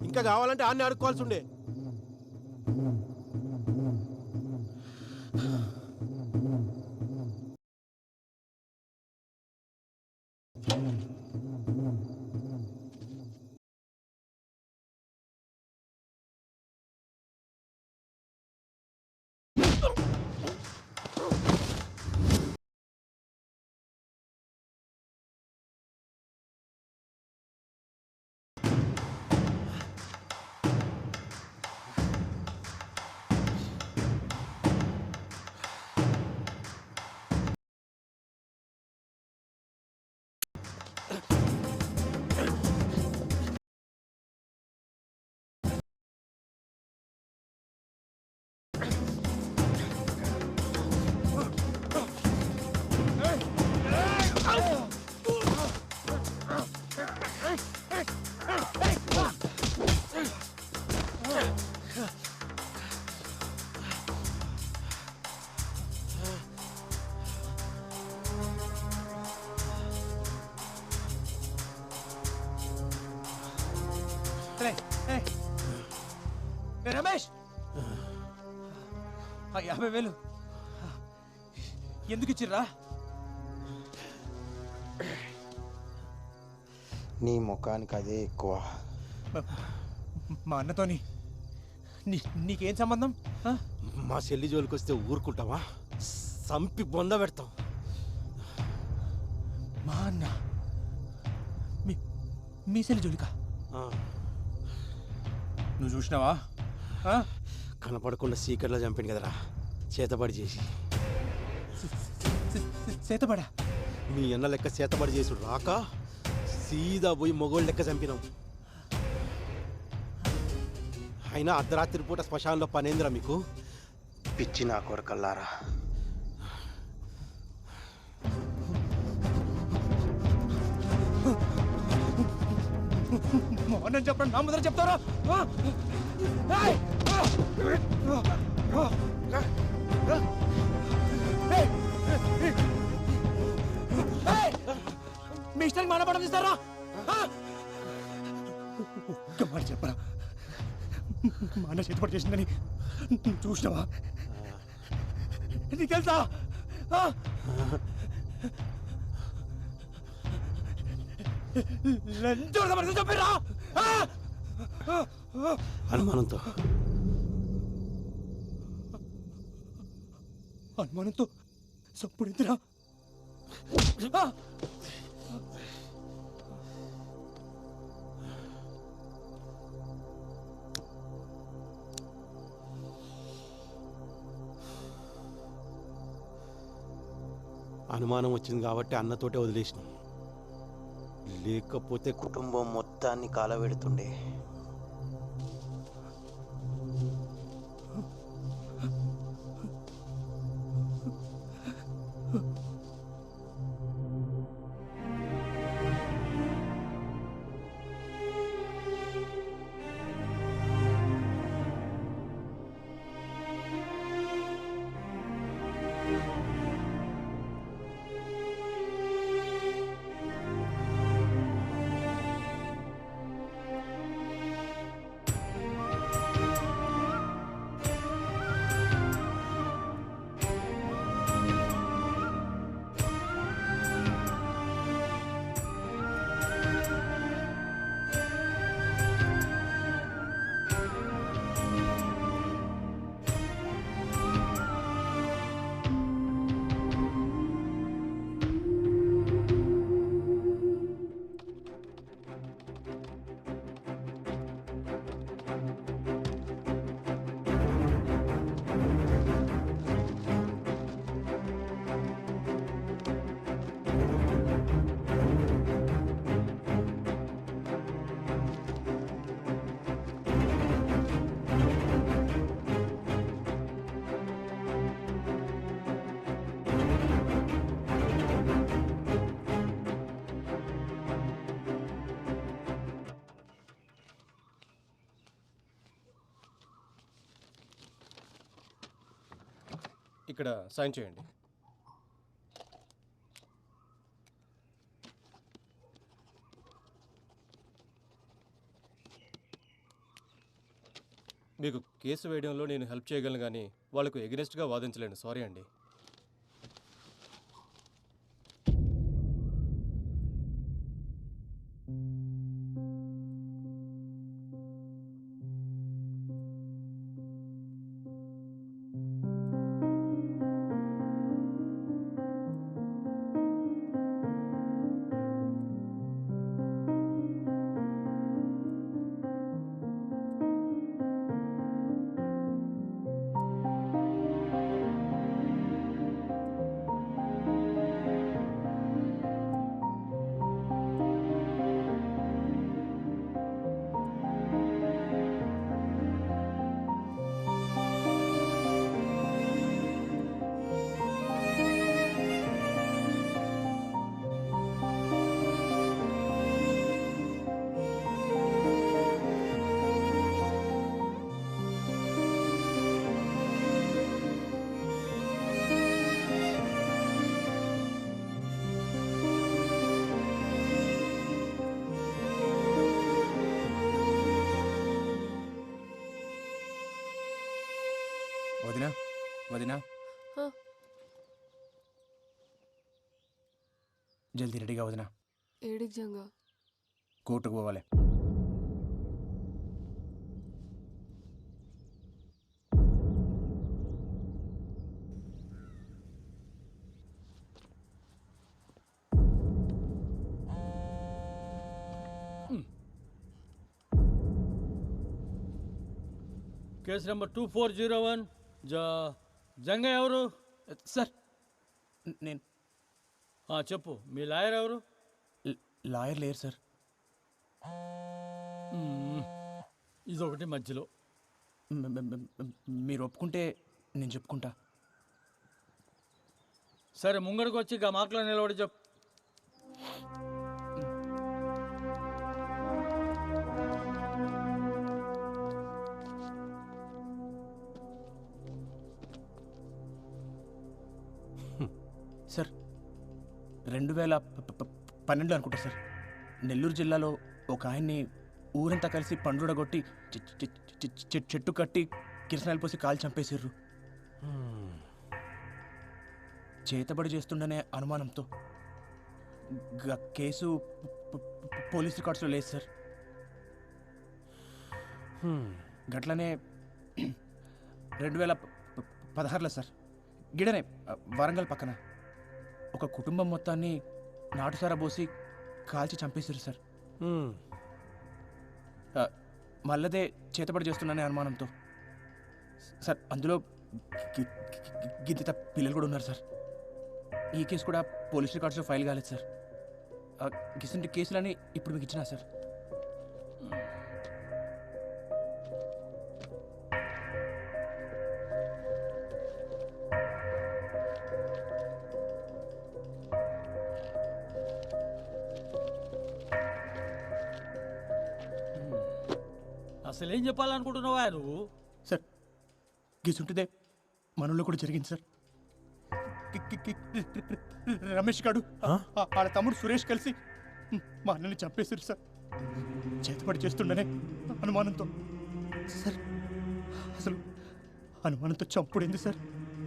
X: ఇంకా కావాలంటే ఆన్ని ఆడుకోవాల్సి ఉండే.
E: రమేష్ 50,000 ఎందుకు ఇచ్చిర్రా?
A: నీ ముఖానికి అదే ఎక్కువ.
E: మా అన్నతోని నీకేం సంబంధం?
X: మా చెల్లి జోలికి వస్తే ఊరుకుంటావా? సంపి బొంద పెడతాం.
E: మా అన్న మీ చెల్లి జోలికా? నువ్వు చూసినావా?
X: కనపడకుండా సీకర్లో చంపాడు కదరా, చేతబడి చేసి.
E: చేతబడా?
X: మీ అన్న లెక్క చేతబడి చేసుడు రాక సీదా పోయి మొగోళ్ళ లెక్క చంపినాం. అయినా అర్ధరాత్రి పూట శ్మశానంలో పనేందిరా మీకు?
A: పిచ్చి నా కొరకల్లారా.
E: మోహన్ చెప్పండి, నా ముందర చెప్తారా? మీ ఇష్టానికి మానపడం ఇస్తారా? మాట చెప్పరా? మా అన్న చేతిపడి చేసిందని చూసినావా? నీకు తెలుసా? చెప్పిరా?
X: అనుమానంతో
E: అనుమానంతో సప్పుడెందురా?
X: అనుమానం వచ్చింది కాబట్టి అన్నతోటే వదిలేసినాం. లేకపోతే
A: కుటుంబం మొత్తాన్ని కాలబెడుతుండే.
F: ఇక్కడ సైన్ చేయండి. మీకు కేసు వేయడంలో నేను హెల్ప్ చేయగలను కానీ వాళ్ళకు ఎగనెస్ట్గా వాదించలేను. సారీ అండి.
E: వదినా వదినా జల్దీ రెడీగా వదినా.
D: ఏడికి జంగా
E: కోర్టుకు పోవాలి.
J: కేసు నెంబర్ 2401 జంగ ఎవరు?
E: సార్ నేను
J: చెప్పు, మీ లాయర్ ఎవరు?
E: లాయర్ లేరు సార్.
J: ఇదొకటి మధ్యలో.
E: మీరు ఒప్పుకుంటే నేను చెప్పుకుంటా.
J: సరే, ముంగడికి వచ్చి ఇక మాటలో నిలబడి చెప్పు.
E: సార్ 2012 అనుకుంటా సార్, నెల్లూరు జిల్లాలో ఒక ఆయన్ని ఊరంతా కలిసి పండుడగొట్టి చెట్టు కట్టి కిరసనాయలు పోసి కాలు చంపేసిర్రు. చేతబడి చేస్తుండనే అనుమానంతో కేసు పోలీస్ రికార్డ్స్లో లేదు సార్. గట్లనే 2016లో సార్ గిడనే వరంగల్ పక్కన ఒక కుటుంబం మొత్తాన్ని నాటుసారా పోసి కాల్చి చంపేశారు సార్. మళ్ళదే చేతబడి చేస్తున్నానే అనుమానంతో సార్. అందులో గిద్దిత పిల్లలు కూడా ఉన్నారు సార్. ఈ కేసు కూడా పోలీస్ రికార్డ్స్లో ఫైల్ కాలేదు సార్. గిసంటి కేసులని ఇప్పుడు మీకు ఇచ్చినా సార్.
J: అసలు ఏం చెప్పాలనుకుంటున్నావా నువ్వు?
E: సార్ గిసుంటిదే మనలో కూడా జరిగింది సార్. రమేష్ గారు వాళ్ళ తమ్ముడు సురేష్ కలిసి మా అన్నని చంపేశారు సార్. చేతపడి చేస్తుండనే అనుమానంతో సార్. అసలు అనుమానంతో చంపుడైంది సార్.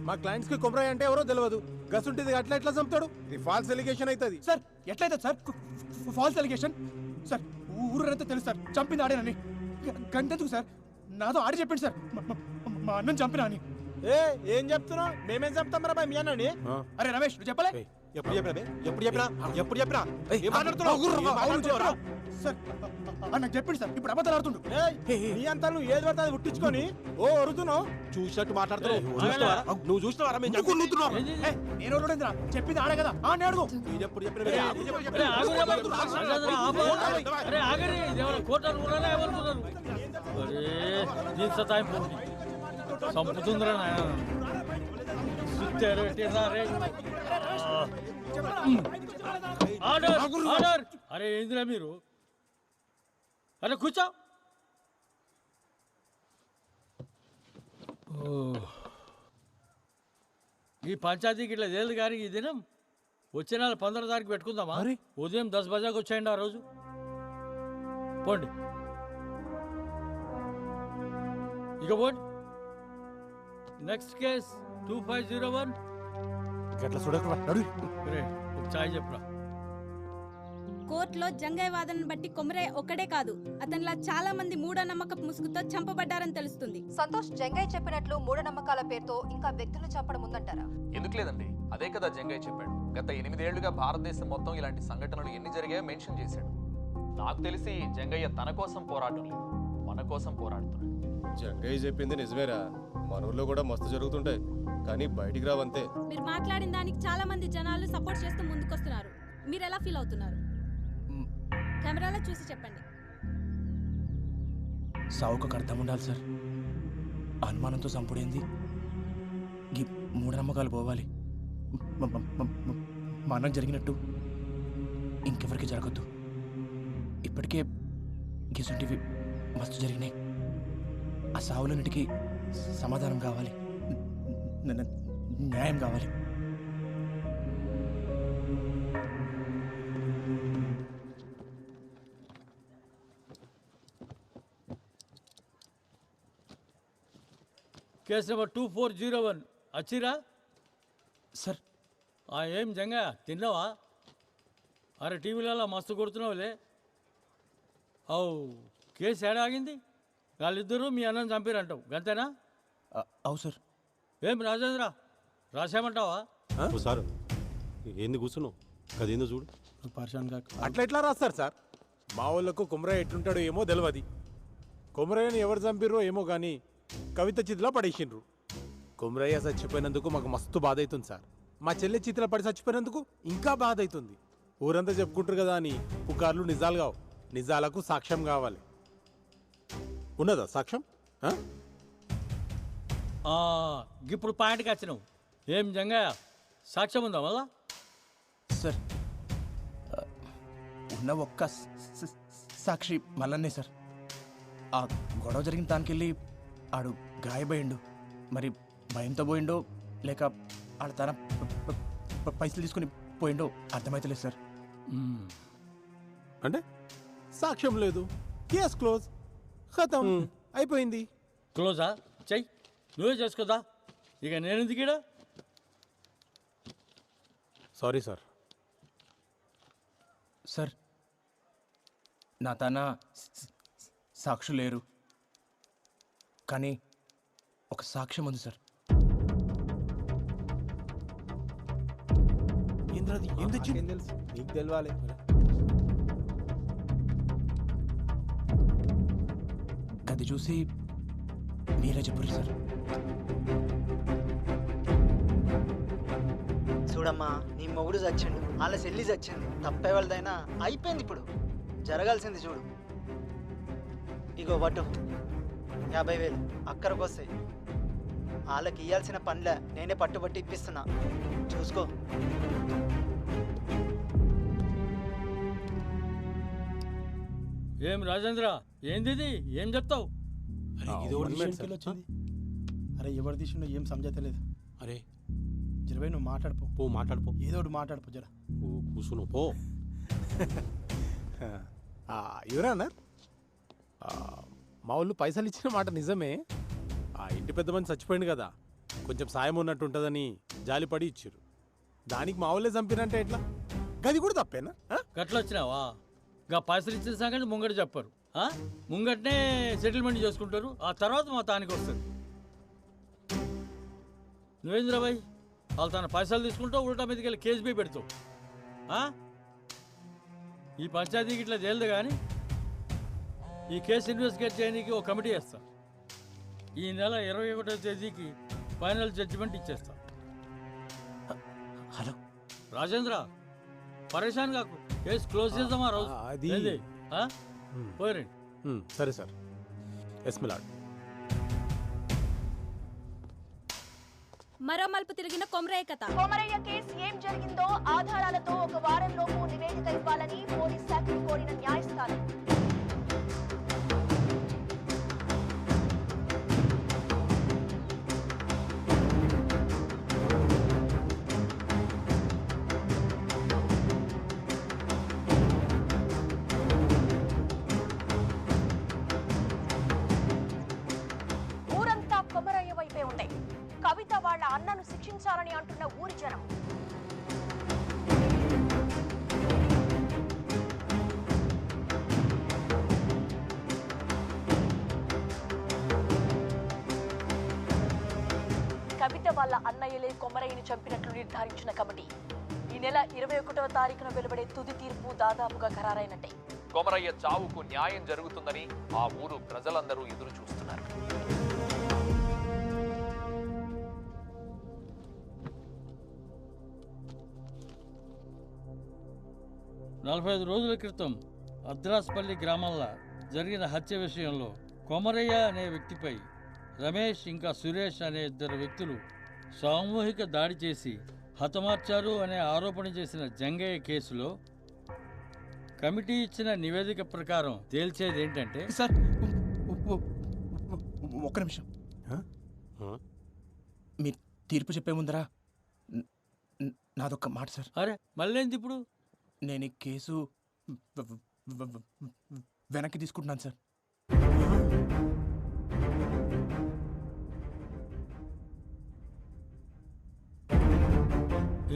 X: మా క్లయింట్స్ కి కొమరాయి అంటే ఎవరో తెలియదు. గసుంటిది అట్లా ఎట్లా చంపుతాడు? ఇది ఫాల్స్ ఎలిగేషన్ అవుతుంది
E: సార్. ఎట్లయితే సార్ ఫాల్స్ ఎలిగేషన్ సార్? ఊరంతా తెలుసు సార్ చంపింది ఆడేనని. గంటెందుకు సార్? నాతో ఆడి చెప్పండి సార్ మా అన్నని చంపినా అని.
X: ఏం చెప్తున్నావు? మేమేం చెప్తాం రా మీ అన్నని?
E: అరే రమేష్ నువ్వు చెప్పలే?
X: ఎప్పుడు చెప్పినా ఏం మాట్లాడుతున్నావు?
E: సార్ నాకు చెప్పండి సార్. ఇప్పుడు అబద్ధాలు ఆడుతుండు.
X: నీ అంతా నువ్వు ఏది పడితే అది పుట్టించుకొని ఓ అరుతున్నావు. చూసినట్టు మాట్లాడుతున్నావు. నువ్వు చూస్తున్నావా?
E: నేను చెప్పింది ఆడే కదా ఆడే అడుగు.
J: సంపుతుందిరా నాయన. అరే ఏందిరా మీరు? అరే కూర్చో. ఈ పంచాయతీకి ఇట్లా లేదు కానీ ఈ దినం వచ్చే నెల 15 తారీఖు పెట్టుకుందామా? ఉదయం 10 బజాకు వచ్చేయండి ఆ రోజు. పోండి ఇక పోండి. Next case 2501.
X: గట్ల చూడకురా నడు.
J: ఒక ఛాయ్ చెప్పురా.
S: కోర్టులో జంగయ్య వాదనను బట్టి కొమరయ్య ఒక్కడే కాదు, అతనిలా చాలా మంది మూఢనమ్మకపు ముసుగుతో చంపబడ్డారని తెలుస్తుంది.
Q: సంతోష్, జంగయ్య చెప్పినట్లు మూఢనమ్మకాల పేరుతో ఇంకా వ్యక్తులు చంపడం ఉందంటారా?
B: ఎందుకు లేదండి, అదే కదా జంగయ్య చెప్పాడు. గత 8 ఏళ్లుగా భారతదేశం మొత్తం ఇలాంటి సంఘటనలు ఎన్ని జరిగాయో మెన్షన్ చేశాడు. నాకు తెలిసి జంగయ్య తన కోసం పోరాటం లేదు, మన కోసం పోరాడుతున్నాడు.
F: జంగయ్య చెప్పింది నిజమేరా, మన ఊర్లో కూడా మస్తు జరుగుతుంటాయి కానీ బయటికి రావంతే.
S: మీరు మాట్లాడిన దానికి చాలా మంది జనాలు సపోర్ట్ చేస్తూ ముందుకొస్తున్నారు. మీరు ఎలా ఫీల్ అవుతున్నారు? కెమెరాలో చూసి చెప్పండి.
E: సావుకు అర్థం ఉండాలి సార్. అనుమానంతో చంపుడేంది? ఈ మూఢనమ్మకాలు పోవాలి. మనం జరిగినట్టు ఇంకెవరికి జరగద్దు. ఇప్పటికే గిసుంటివి మస్తు జరిగినాయి. ఆ సావులన్నిటికీ సమాధానం కావాలి, న్యాయం కావాలి.
J: కేసు నెంబర్ 2401 వచ్చిరా
E: సార్.
J: ఏం జంగయ్య తిన్నావా? అరే టీవీలలో మస్తు కొడుతున్నావులే. కేసు ఏడాగింది? వాళ్ళిద్దరూ మీ అన్నం చంపారంటావు గంతేనా?
E: అవు సార్.
J: ఏం రాజేంద్ర రాసేమంటావా?
X: సార్ ఏంది కూర్చున్నావు? అదేందో చూడు.
H: అట్లా ఎట్లా రాస్తారు సార్? మా వాళ్ళకు కుమరయ్య ఎట్లుంటాడో ఏమో తెలియదు. కుమరయ్యని ఎవరు చంపిర్రో ఏమో కానీ కవిత చితిలో పడేసిండ్రు. కుమరయ్య చచ్చిపోయినందుకు మాకు మస్తు బాధ అవుతుంది సార్. మా చెల్లె చితిలో పడి చచ్చిపోయినందుకు ఇంకా బాధ అవుతుంది. ఊరంతా చెప్పుకుంటారు కదా అని పుకార్లు నిజాలు కావు. నిజాలకు సాక్ష్యం కావాలి. ఉన్నదా సాక్ష్యం?
J: ఇప్పుడు పాయింట్కి వచ్చినావు. ఏం జంగయ్య సాక్ష్యం ఉందా మళ్ళా?
E: సార్ ఉన్న ఒక్క సాక్షి మల్లన్నే సార్. ఆ గొడవ జరిగిన దానికెళ్ళి ఆడు గాయపోయిండు. మరి భయంతో పోయిండో లేక ఆడ తన పైసలు తీసుకుని పోయిండో అర్థమైతలేదు సార్.
H: అంటే సాక్ష్యం లేదు, కేస్ క్లోజ్, ఖతం, అయిపోయింది.
J: క్లోజా? చెయ్యి, నువ్వే చేసుకోదా. ఇక నేను ఎందుకు?
H: Sorry sir.
E: సార్ నా తన సాక్షులు లేరు కానీ ఒక సాక్ష్యం ఉంది సార్.
H: నీకు తెలవాలి.
E: అది చూసి మీరే చెప్పారు సార్.
K: చూడమ్మా, నీ మొగుడు చచ్చిండు, వాళ్ళ చెల్లి చచ్చింది. తప్పే వాళ్ళదైనా అయిపోయింది. ఇప్పుడు జరగాల్సింది చూడు. ఇగో పట్టు 50,000 అక్కడికి వస్తాయి. వాళ్ళకి ఇవ్వాల్సిన పనులే నేనే పట్టుబట్టి ఇప్పిస్తున్నా, చూసుకో.
J: ఏం రాజేంద్ర, ఏంది ఏం చెప్తావు?
U: అరే ఎవరు తీసిండో ఏం సమజతలేదు.
X: అరే
U: జరవై నువ్వు మాట్లాడిపో.
X: మాట్లాడిపో,
U: ఏదో ఒకటి మాట్లాడిపో. జర
X: కూర్చును పో.
H: ఎవరా అన్నారు? మా వాళ్ళు పైసలు ఇచ్చిన మాట నిజమే. ఆ ఇంటి పెద్ద మంది చచ్చిపోయింది కదా, కొంచెం సాయం ఉన్నట్టు ఉంటుందని జాలిపడి ఇచ్చారు. దానికి మా వాళ్ళే చంపినంటే ఎట్లా? గది కూడా తప్పేనా?
J: గట్ల వచ్చినావా? గా పైసలు ఇచ్చిన సంగతి ముంగట చెప్పారు. ముంగటనే సెటిల్మెంట్ చేసుకుంటారు. ఆ తర్వాత మా తానికి వస్తారు. నువ్వేంద్రబాయ్ వాళ్ళు తన పైసలు తీసుకుంటావు, ఉల్టా మీదకి వెళ్ళి కేసు బీ పెడతావు. ఈ పంచాయతీకి ఇట్లా తేలదు కానీ ఈ కేసు ఇన్వెస్టిగేట్ చేయడానికి ఒక కమిటీ వేస్తా. ఈ నెల 21వ తేదీకి ఫైనల్ జడ్జిమెంట్ ఇచ్చేస్తా.
E: హలో
J: రాజేంద్ర, పరేషాన్ కాకు, కేసు క్లోజ్ చేద్దామా రోజు? పోయి
H: సరే సార్. Yes my lord.
S: మరో మలుపు తిరిగిన కొమరయ్య కథ.
Q: కొమరయ్య కేసు ఏం జరిగిందో ఆధారాలతో ఒక వారంలోపు నివేదిక ఇవ్వాలని పోలీస్ శాఖను కోరిన న్యాయస్థానం. అన్నను శిక్షించాలని అంటున్న ఊరి జనం. కవిత వాళ్ళ అన్నయ్యలే కొమరయ్యని చంపినట్లు నిర్ధారించిన కమిటీ ఈ నెల 21వ తారీఖున వెలువడే తుది తీర్పు దాదాపుగా ఖరారైనట్టే.
B: కొమరయ్య చావుకు న్యాయం జరుగుతుందని ఆ ఊరు ప్రజలందరూ ఎదురు చూస్తున్నారు.
J: నలభై 5 రోజుల క్రితం అద్రాస్పల్లి గ్రామంలో జరిగిన హత్య విషయంలో కొమరయ్య అనే వ్యక్తిపై రమేష్ ఇంకా సురేష్ అనే 2 వ్యక్తులు సామూహిక దాడి చేసి హతమార్చారు అనే ఆరోపణ చేసిన జంగయ్య కేసులో కమిటీ ఇచ్చిన నివేదిక ప్రకారం తేల్చేది ఏంటంటే
E: సార్ ఒక్క నిమిషం. మీరు తీర్పు చెప్పే ముందరా నాదొక్క మాట సార్.
J: అరే మళ్ళేంది ఇప్పుడు?
E: నేను ఈ కేసు వెనక్కి తీసుకుంటున్నాను సార్.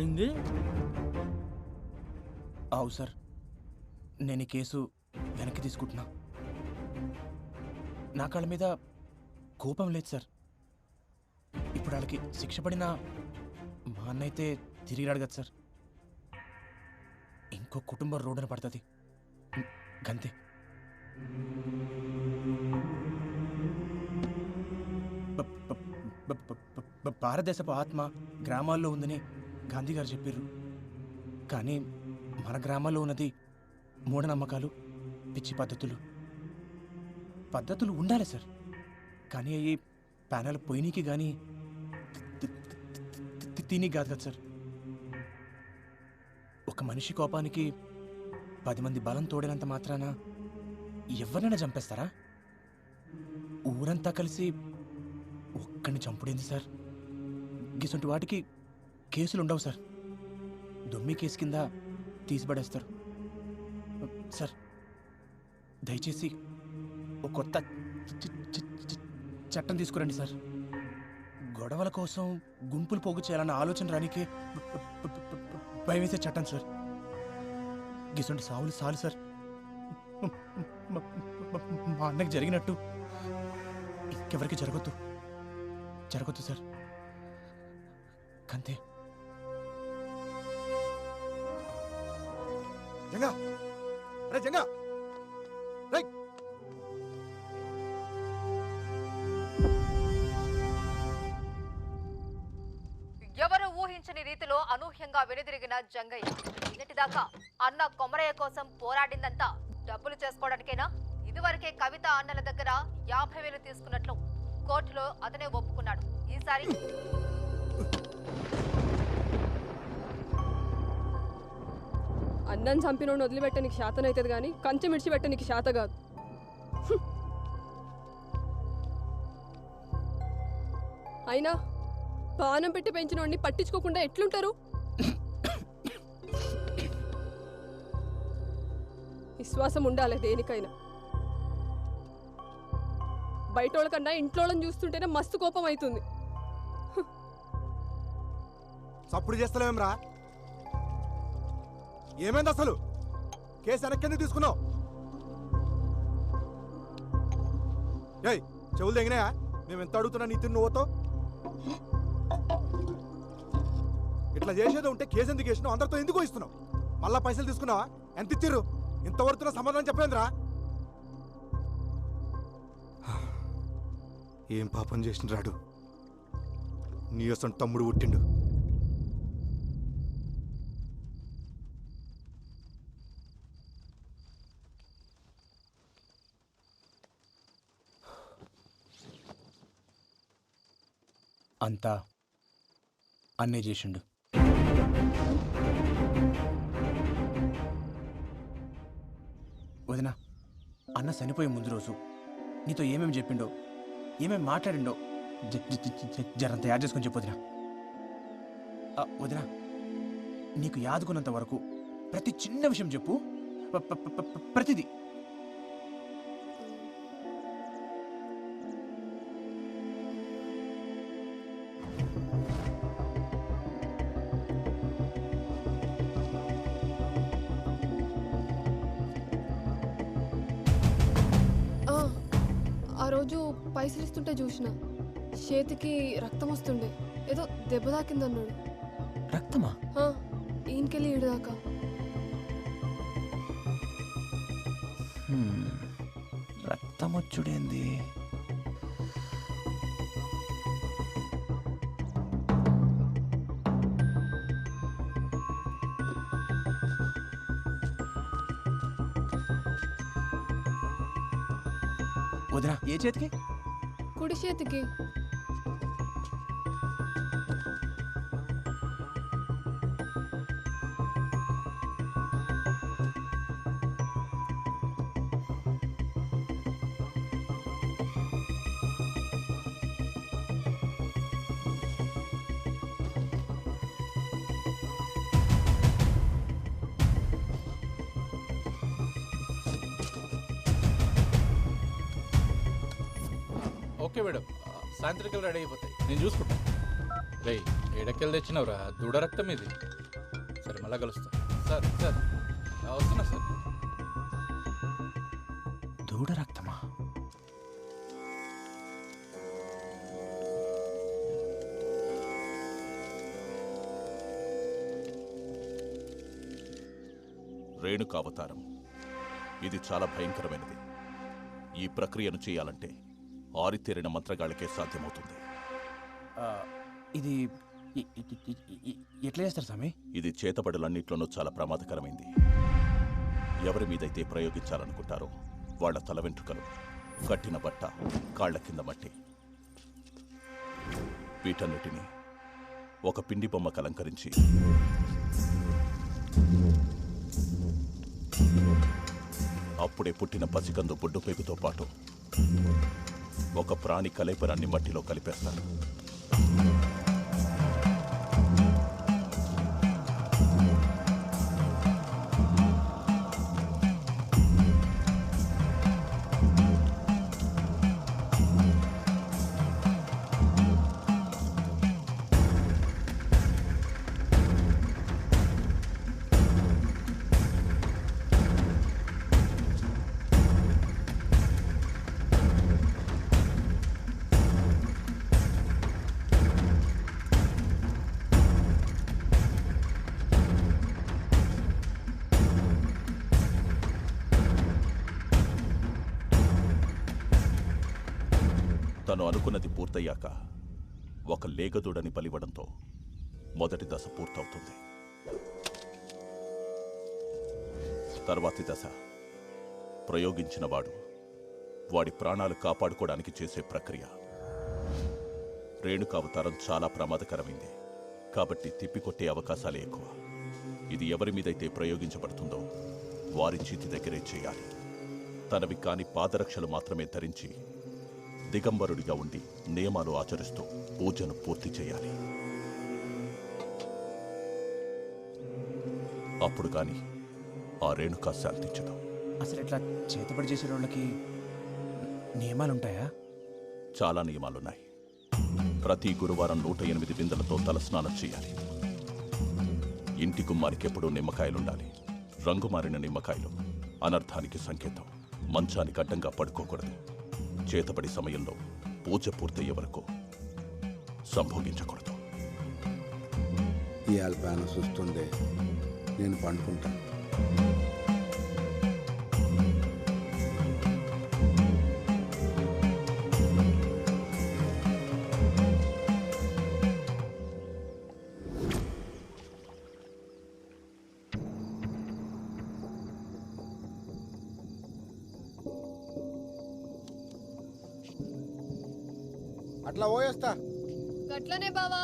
J: ఏంది?
E: అవు సార్, నేను ఈ కేసు వెనక్కి తీసుకుంటున్నా. నా కాళ్ళ మీద కోపం లేదు సార్. ఇప్పుడు వాళ్ళకి శిక్ష పడినా మా అన్న అయితే తిరిగి రాడు సార్. ఇంకో కుటుంబం రోడ్డున పడుతుంది గంతే. భారతదేశపు ఆత్మ గ్రామాల్లో ఉందని గాంధీ గారు చెప్పారు. కానీ మన గ్రామాల్లో ఉన్నది మూఢనమ్మకాలు, పిచ్చి పద్ధతులు ఉండాలి సార్. కానీ అవి ప్యానల్ పోయినీకి కానీ తిని కాదు కదా సార్. ఒక మనిషి కోపానికి 10 మంది బలం తోడినంత మాత్రాన ఎవరినైనా చంపేస్తారా? ఊరంతా కలిసి ఒక్కడిని చంపుడేంది సార్? గిసంటి వాటికి కేసులు ఉండవు సార్. దొమ్మి కేసు కింద తీసిపడేస్తారు సార్. దయచేసి ఒక కొత్త చట్టం తీసుకురండి సార్. గొడవల కోసం గుంపులు పోగు చేయాలన్న ఆలోచన రానికే భయం వేసే చట్టం సార్. గిసంటి సావులు సాలు సార్. మా అన్నకి జరిగినట్టు ఇంకెవరికి జరగొద్దు సార్. కంతే.
L: జంగా, అరే జంగా, రేయ్.
Q: ఎవరు ఊహించని రీతిలో అనూహ్యంగా వెనుదిరిగిన జంగయ్య. నిన్నటిదాకా అన్న కొమరయ్య కోసం పోరాడిందంతా డబ్బులు చేసుకోవడానికేనా? ఇదివరకే కవిత అన్నల దగ్గర 50,000 తీసుకున్నట్లు కోర్టులో అతనే ఒప్పుకున్నాడు. ఈసారి
D: అన్నం చంపినోడు వదిలిపెట్ట నీకు శాతం అవుతుంది కానీ కంచె మిడిచిపెట్ట నీకు శాత కాదు. అయినా పానం పెట్టి పెంచినోడిని పట్టించుకోకుండా ఎట్లుంటారు? విశ్వాసం ఉండాలి దేనికైనా. బయటోళ్ళ కన్నా ఇంట్లోళ్ళని చూస్తుంటేనే మస్తు కోపం అవుతుంది.
L: సప్పుడు చేస్తలేం రా. ఏమైంది అసలు? కేసు వెనక్కి తీసుకున్నావు? ఏయ్, చెవులు తెగినాయా? మేము ఎంత అడుగుతున్నా నీ తిన్ను నువ్వుతో ఇట్లా చేసేది ఉంటే కేసు ఎందుకు వేసినావు? అందరితో ఎందుకు ఇస్తున్నావు? మళ్ళా పైసలు తీసుకున్నావా? ఎంత ఇచ్చిర్రు? ఇంతవరకు సమాధానం చెప్పలేదురా. ఏం పాపం చేసిన రాడు? నీ అసలు తమ్ముడు పుట్టిండు.
E: అంతా అన్నే చేసిండు. వదినా, అన్న చనిపోయే ముందు రోజు నీతో ఏమేమి చెప్పిండో, ఏమేమి మాట్లాడిండో జరంత యాడ్ చేసుకొని చెప్పు వదినా. వదినా, నీకు యాదుకున్నంత వరకు ప్రతి చిన్న విషయం చెప్పు. ప్రతిదీ.
D: రోజు పైసలు ఇస్తుంటే చూసిన చేతికి రక్తం వస్తుండే, ఏదో దెబ్బ తాకిందన్నాడు.
E: రక్తమా?
D: ఈయనకెళ్ళి ఈడదాకా.
E: రక్తం వచ్చుడేంది? వదినా, ఏ చేతికి?
D: కుడి చేతికి.
W: ఓకే మేడం, సాయంత్రికలు రెడీ అయిపోతాయి, నేను చూసుకుంటాను. రే, ఏడకెళ్ళి తెచ్చినవరా? దూడ రక్తం ఇది. సరే, మళ్ళా కలుస్తా. సార్ సార్ వస్తున్నా సార్.
E: దూడ రక్తమా?
G: రేణుకావతారం ఇది చాలా భయంకరమైనది. ఈ ప్రక్రియను చేయాలంటే ఆరితేరిన మంత్రగాళ్ళకే సాధ్యమవుతుంది.
E: ఇది ఎట్లా చేస్తారు స్వామి?
G: ఇది చేతబడులన్నిట్లోనూ చాలా ప్రమాదకరమైంది. ఎవరి మీదైతే ప్రయోగించాలనుకుంటారో వాళ్ళ తల వెంట్రుకలు, కట్టిన బట్ట, కాళ్ల కింద మట్టి, వీటన్నిటినీ ఒక పిండి బొమ్మకు అలంకరించి అప్పుడే పుట్టిన పసికందు బొడ్డుపేగుతో పాటు ఒక ప్రాణి కలేపరాన్ని మట్టిలో కలిపేస్తారు. తను అనుకున్నది పూర్తయ్యాక ఒక లేగదూడని బలివ్వడంతో మొదటి దశ పూర్తవుతుంది. తర్వాతి దశ ప్రయోగించినవాడు వాడి ప్రాణాలు కాపాడుకోవడానికి చేసే ప్రక్రియ. రేణుకావతారం చాలా ప్రమాదకరమైంది కాబట్టి తిప్పికొట్టే అవకాశాలే ఎక్కువ. ఇది ఎవరి మీదైతే ప్రయోగించబడుతుందో వారి చేతి దగ్గరే చేయాలి. తనవి కాని పాదరక్షలు మాత్రమే ధరించి దిగంబరుడిగా ఉండి నియమాలు ఆచరిస్తూ పూజను పూర్తి చేయాలి. అప్పుడు కానీ ఆ రేణుక శాంతించదు.
E: అసలు ఇట్లా చేతబడి చేసే వాళ్ళకి నియమాలుంటాయా?
G: చాలా నియమాలున్నాయి. ప్రతి గురువారం 108 బిందెలతో తలస్నానం చేయాలి. ఇంటి గుమ్మానికి ఎప్పుడూ నిమ్మకాయలుండాలి. రంగుమారిన నిమ్మకాయలు అనర్థానికి సంకేతం. మంచానికి అడ్డంగా పడుకోకూడదు. చేతబడి సమయంలో పూజ పూర్తయ్యే వరకు సంభోగించకూడదు.
C: ఈ అల్పాన చూస్తుండే నేను పండుకుంటాను. అట్లా పోయేస్తా.
D: గట్లనే బావా.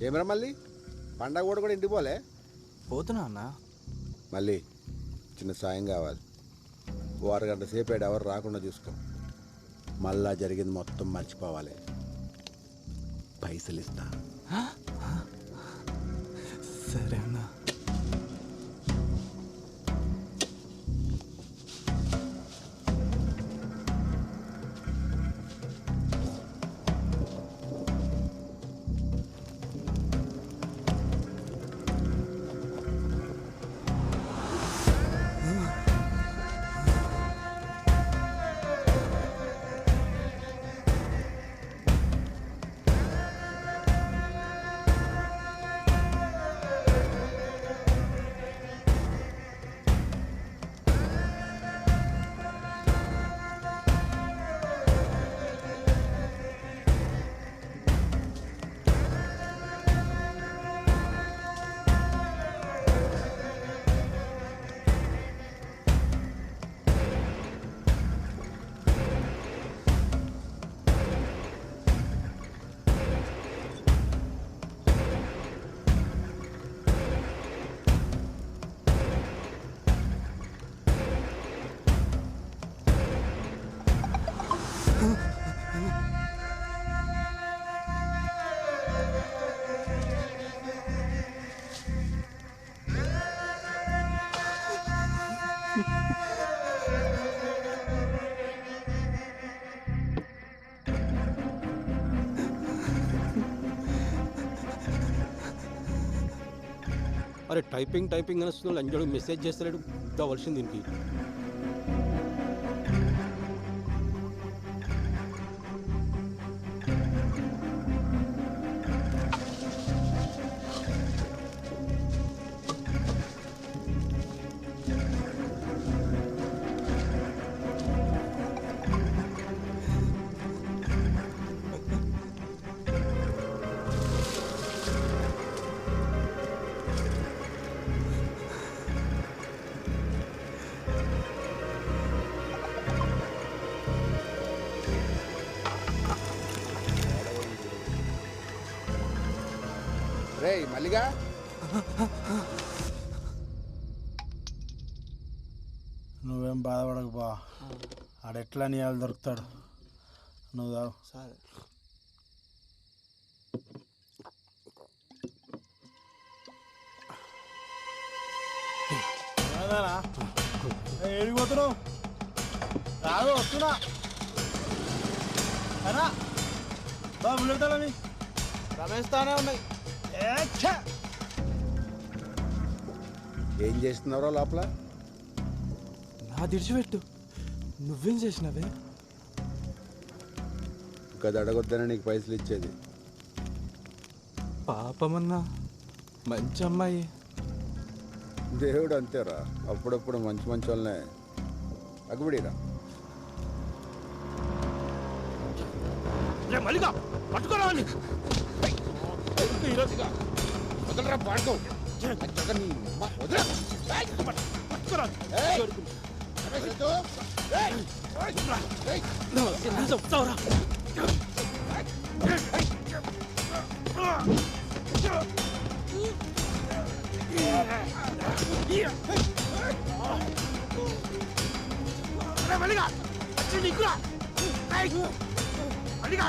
C: ఏమరా మళ్ళీ పండగ కూడా ఇంటికి పోలే?
E: పోతున్నా అన్న.
C: మళ్ళీ చిన్న సాయం కావాలి. ఓ అరగంట సేపు ఎవరు రాకుండా చూసుకో. మళ్ళా జరిగింది మొత్తం మర్చిపోవాలి. పైసలు ఇస్తా.
E: సరే అన్న.
X: అరే టైపింగ్ టైపింగ్ అని వస్తున్నాడు, అంజడు మెసేజ్ చేస్తలేడు. కావాల్సింది దీనికి.
C: రేయ్ మల్లిగా,
U: నువ్వేం బాధపడకు బా, ఆడెట్లా నీ వాళ్ళు దొరుకుతాడు. నువ్వు తాగు.
E: సరే.
U: ఏడిపోతున్నావు? రాదు, వస్తున్నా. అన్నా బాబు బుల్లెడతాడని రమేష్ తానే ఉన్నాయి.
C: ఏం చేస్తున్నారో లోపల?
E: నా దిడిచిపెట్టు, నువ్వేం చేసినావే?
C: గది అడగొద్దనే నీకు పైసలు ఇచ్చేది.
E: పాపమన్నా, మంచి అమ్మాయి.
C: దేవుడు అంతేరా, అప్పుడప్పుడు మంచి మంచి వాళ్ళనే అగ్గుబడిరా.
X: మల్లిగా పట్టుకోరా ఈరోజుగా వదలరా, పాడుకో. చెప్తావురా. మల్లిగా నీకురా, మల్లిగా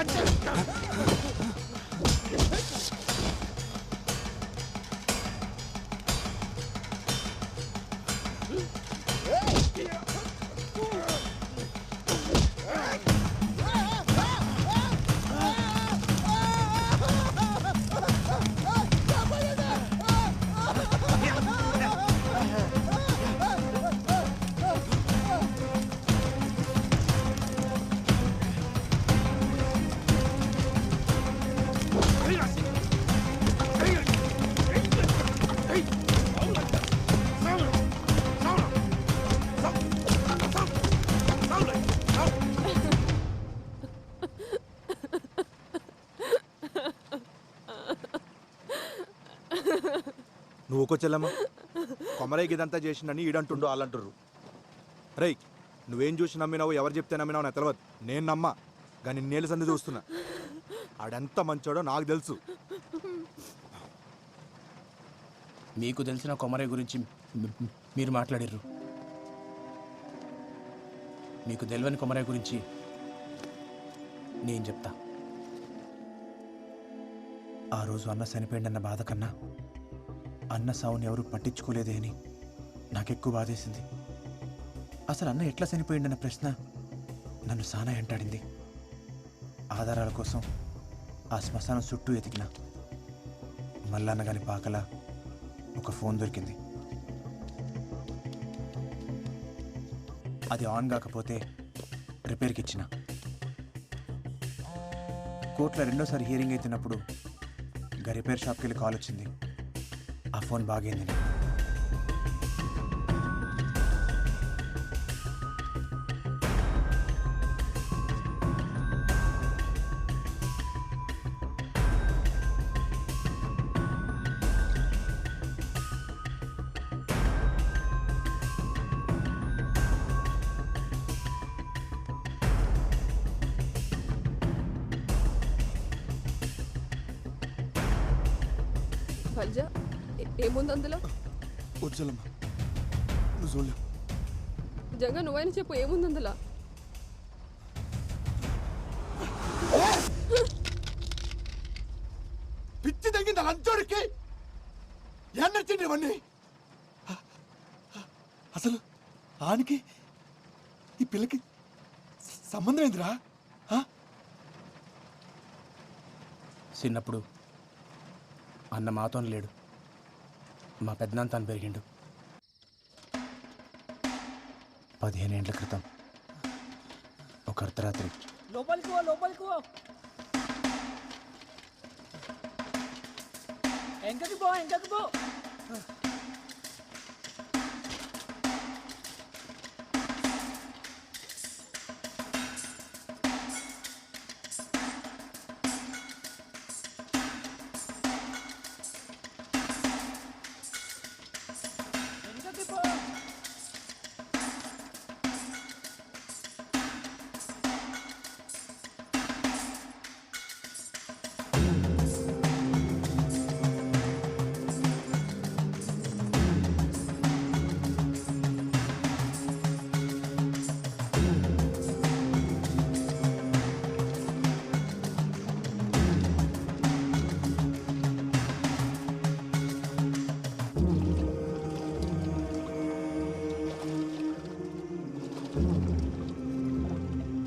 L: నువ్వు ఒక చెల్లమ్మ కొమరయ్య ఇదంతా చేసిందని ఈడంటుండో వాళ్ళంటుర్రు. రేయ్, నువ్వేం చూసి నమ్మినావు, ఎవరు చెప్తే నమ్మినావు నాకు తెలియదు. నేను నమ్మా, కానీ నేల సంది చూస్తున్నా. ఆడెంత మంచోడో నాకు తెలుసు.
E: మీకు తెలిసిన కొమరయ్య గురించి మీరు మాట్లాడిర్రు. మీకు తెలియని కొమరయ్య గురించి నేను చెప్తా. ఆ రోజు అన్న చనిపోయిందన్న బాధ కన్నా అన్న సావుని ఎవరు పట్టించుకోలేదే అని నాకెక్కువ బాధేసింది. అసలు అన్న ఎట్లా చనిపోయిందన్న ప్రశ్న నన్ను సానా వెంటాడింది. ఆధారాల కోసం ఆ శ్మశానం చుట్టూ ఎతికిన మల్లన్న గాని పాకల ఒక ఫోన్ దొరికింది. అది ఆన్ కాకపోతే రిపేర్కి ఇచ్చిన. కోర్టులో రెండోసారి హియరింగ్ అవుతున్నప్పుడు ఇంకా రిపేర్ షాప్కి వెళ్ళి కాల్ వచ్చింది. ఆ ఫోన్ బాగైందని.
D: బల్జా ఏముంది అందులో?
L: వజ్జలమ్మ నువ్వు చూడలేవు.
D: జంగా నువ్వైనా చెప్పు ఏముంది అందులో?
L: పిచ్చి తగ్గింది లంచోడికి. ఏం నచ్చింది ఇవన్నీ? అసలు ఆనికి ఈ పిల్లకి సంబంధం ఏందిరా?
E: చిన్నప్పుడు అన్న మాతో లేడు, మా పెద్దనాన్న తాను పెరిగిండు. 15 ఏళ్ల క్రితం ఒక అర్ధరాత్రి
P: లోపలికి పో, లోపలికి పో. ఎంకకి పో, ఎంకకి పో.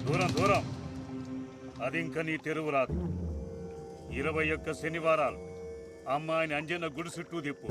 I: దూరం దూరం, అది ఇంకా నీ తెరువు రాదు. 21 శనివారాలు అమ్మాయిని అంజన్న గుడి చుట్టూ తిప్పు.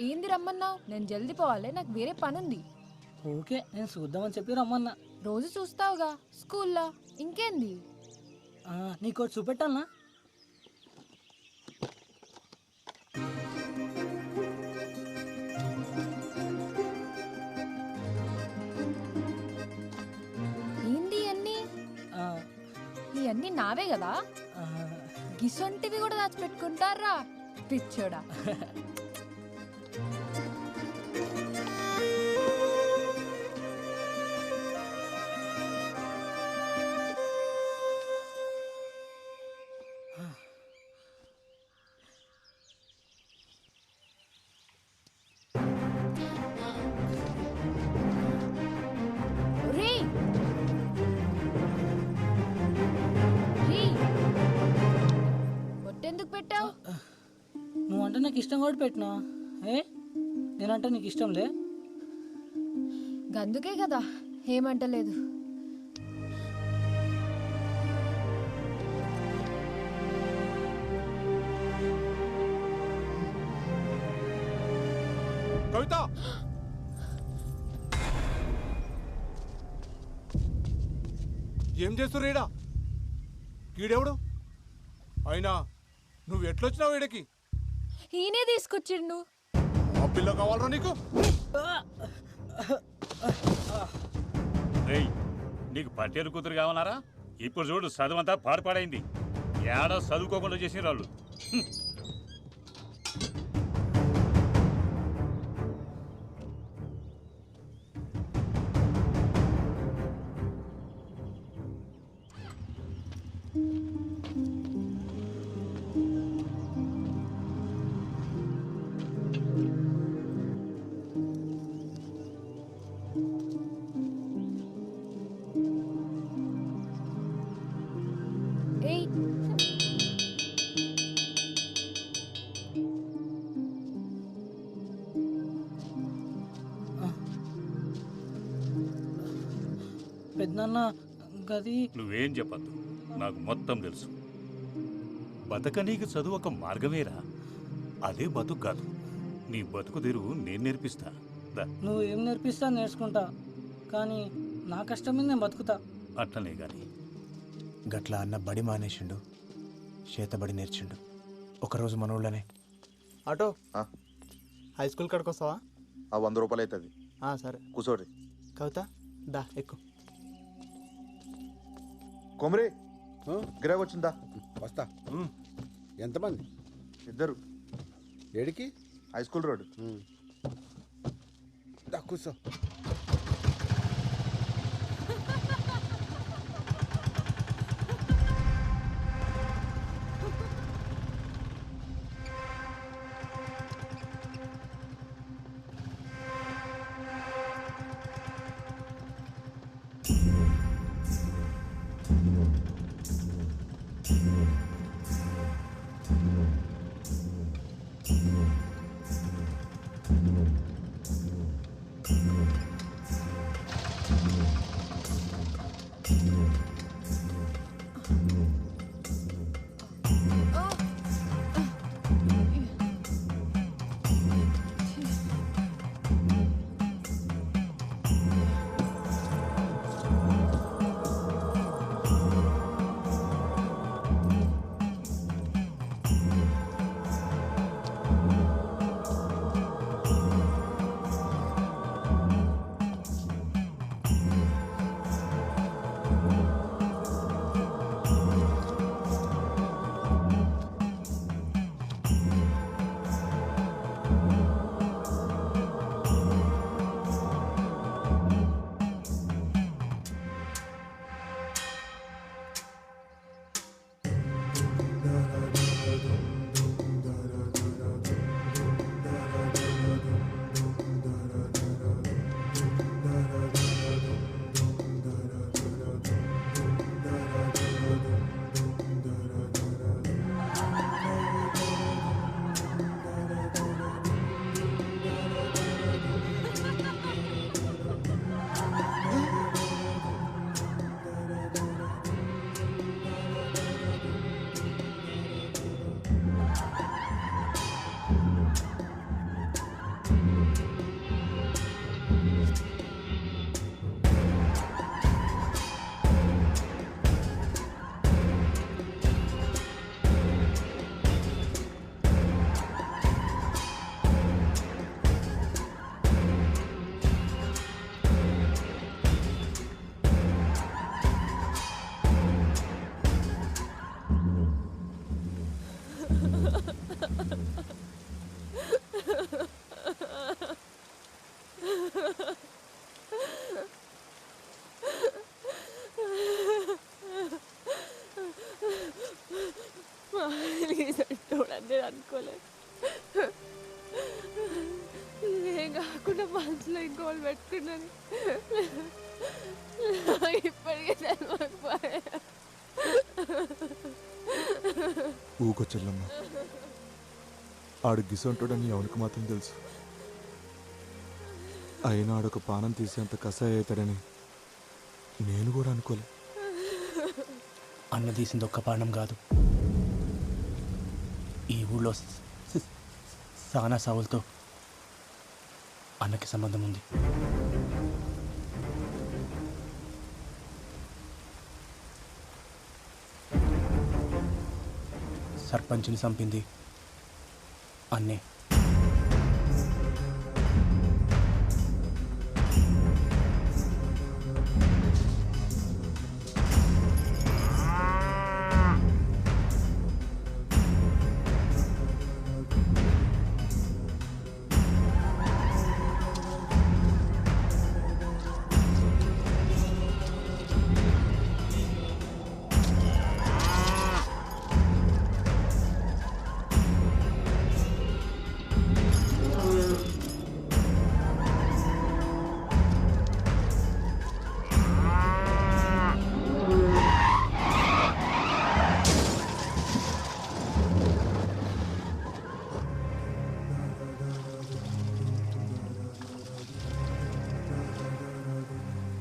M: ఏంది రమ్మన్నావు? నేను జల్దీ పోవాలి, నాకు వేరే పనుంది.
P: ఓకే, నేను చూద్దామని చెప్పి రమ్మన్నా.
M: రోజు చూస్తావుగా స్కూల్లో, ఇంకేంది?
P: నీకు చూపెట్టాలనా?
M: ఏంది అన్నీ? ఇవన్నీ నావే కదా? గిసొంటివి కూడా దాచిపెట్టుకుంటారా పిచ్చోడా?
P: నాకు ఇష్టం కూడా పెట్టినా నేనంటే నీకు ఇష్టం లే.
M: గందుకే కదా ఏమంటలేదు.
H: కవిత ఏం చేస్తుర్రు ఈడ? ఈడెవడు? అయినా నువ్వు ఎట్లొచ్చినావు ఈడకి?
M: ఈయనే తీసుకొచ్చిండు.
H: ఆ పిల్ల కావాలరా నీకు?
I: రేయ్, నీకు పట్టేరు కూతురు కావాలరా? ఇప్పుడు చూడు చదువంతా పాడుపాడైంది. ఏడా చదువుకోకుండా చేసిన వాళ్ళు.
P: పెద్దనాన్న గది
I: నువ్వేం చెప్పద్దు, నాకు మొత్తం తెలుసు. బతకనీకి చదువు ఒక మార్గమేరా, అదే బతుకు కాదు. నీ బతుకు తెరువు నేను నేర్పిస్తా.
P: నువ్వు ఏం నేర్పిస్తా నేర్చుకుంటా, కానీ నా కష్టం మీద నేను బతుకుతా.
I: అట్లనే గాని
E: గట్ల అన్న బడి మానేసిండు, చేతబడి నేర్చిండు. ఒకరోజు మనోళ్ళనే
U: ఆటో హై స్కూల్ కాడికి వస్తావా?
N: 100 రూపాయలు అవుతుంది.
U: సరే
N: కూర్చోరి.
U: కవిత దా ఎక్కు.
N: కొమరే గిరాకు వచ్చిందా?
C: వస్తా. ఎంతమంది?
N: 2.
C: ఏడికి?
N: High school road.
C: కూర్చో.
D: నేను అనుకోలేదు. ఇదేం కాకుండా మనసులో ఇంకోళ్ళు పెట్టుకున్నాను. ఇప్పటికే తెలియకపోయా.
L: ఊకో చెల్లమ్మ,
O: ఆడు గిసంటాడని ఎవరికి మాత్రం తెలుసు. అయినా ఆడొక పానం తీసేంత కషాయ అవుతాడని నేను కూడా అనుకోలే.
E: అన్న తీసింది ఒక్క పానం కాదు, ఈ ఊళ్ళో సానా సావులతో అన్నకి సంబంధం ఉంది. సర్పంచ్ని చంపింది అన్నే.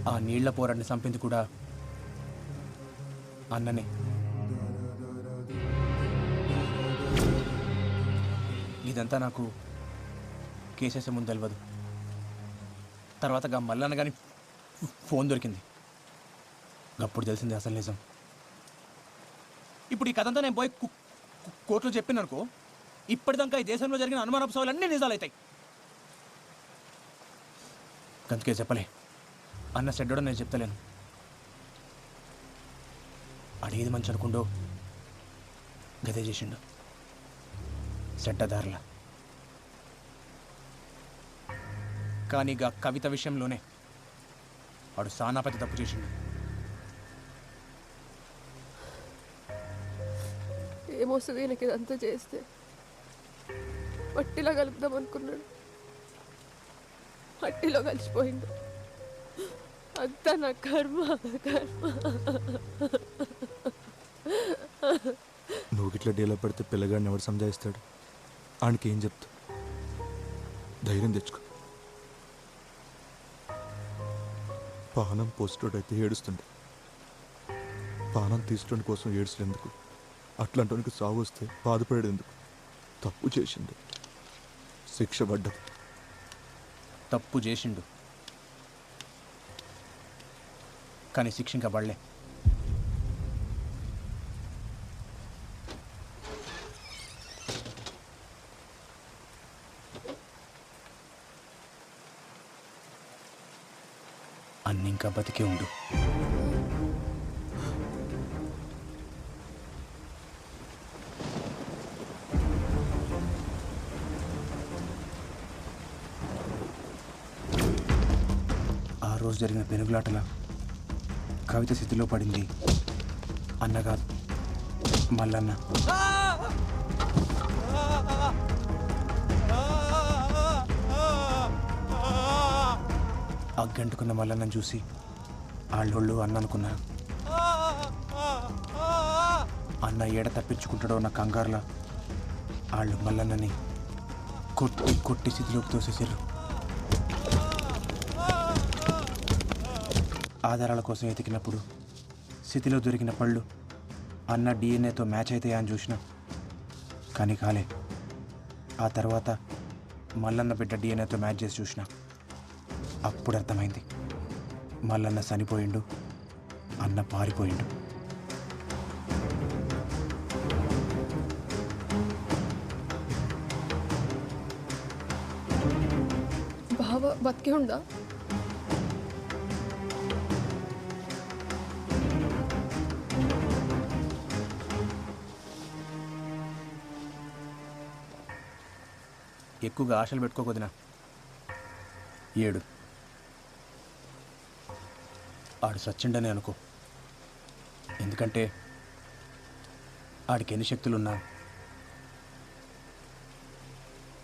E: ఆ నీళ్ల పోరాడిని చంపింది కూడా అన్ననే. ఇదంతా నాకు కేసేసే ముందు తెలియదు. తర్వాత మల్లన్న కానీ ఫోన్ దొరికింది, అప్పుడు తెలిసింది అసలు నిజం. ఇప్పుడు ఈ కథంతా నేను పోయి కోర్టులో చెప్పిననుకో, ఇప్పటిదాకా ఈ దేశంలో జరిగిన అనుమానాలు అన్నీ నిజాలవుతాయి. అందుకే చెప్పలే, అన్న చెడ్డోడో నేను చెప్తలేను. అడిగేది మంచి అనుకుండో గదే చేసిండు, చెడ్డదారులా. కానీ ఇక కవిత విషయంలోనే వాడు సానా పెద్ద తప్పు చేసిండు.
D: ఏమొస్తుంది ఈయనకి ఇదంతా చేస్తే? మట్టిలో కలుపుదాం అనుకున్నాడు, మట్టిలో కలిసిపోయిండు. అంతా నా కర్మ కర్మ.
O: నువ్వు ఇట్లా డీలో పడితే పిల్లగాడిని ఎవరు సంజాయిస్తాడు? ఆయనకి ఏం చెప్తా? ధైర్యం తెచ్చుకో. పానం పోస్టోడైతే ఏడుస్తుండే, పానం తీసుకోవడం కోసం ఏడుస్తున్నందుకు అట్లాంటి సాగు వస్తే బాధపడేందుకు? తప్పు చేసిండు, శిక్ష పడ్డది.
E: తప్పు చేసిండు కానీ శిక్ష ఇంకా పడలే. అన్ని ఇంకా బతికే ఉండు. ఆ రోజు జరిగిన పెనుగులాటల కవిత స్థితిలో పడింది అన్న కాదు, మల్లన్న. అగ్గంటుకున్న మల్లన్నను చూసి ఆళ్ళోళ్ళు అన్న అనుకున్నారు. అన్న ఏడ తప్పించుకుంటాడో ఉన్న కంగారులా వాళ్ళు మల్లన్నని కొట్టి కొట్టి స్థితిలోకి తోసేసారు. ఆధారాల కోసం ఎతికినప్పుడు స్థితిలో దొరికిన పళ్ళు అన్న డిఎన్ఏతో మ్యాచ్ అవుతాయా అని చూసినా కానీ కాలే. ఆ తర్వాత మల్లన్న బిడ్డ డిఎన్ఏతో మ్యాచ్ చేసి చూసిన, అప్పుడు అర్థమైంది మల్లన్న చనిపోయిండు, అన్న పారిపోయిండు.
D: బావ బతికే ఉందా?
E: ఎక్కువగా ఆశలు పెట్టుకోకొదినా. ఏడు ఆడు సచ్చిండని అనుకో, ఎందుకంటే ఆడికి ఎన్ని శక్తులున్నా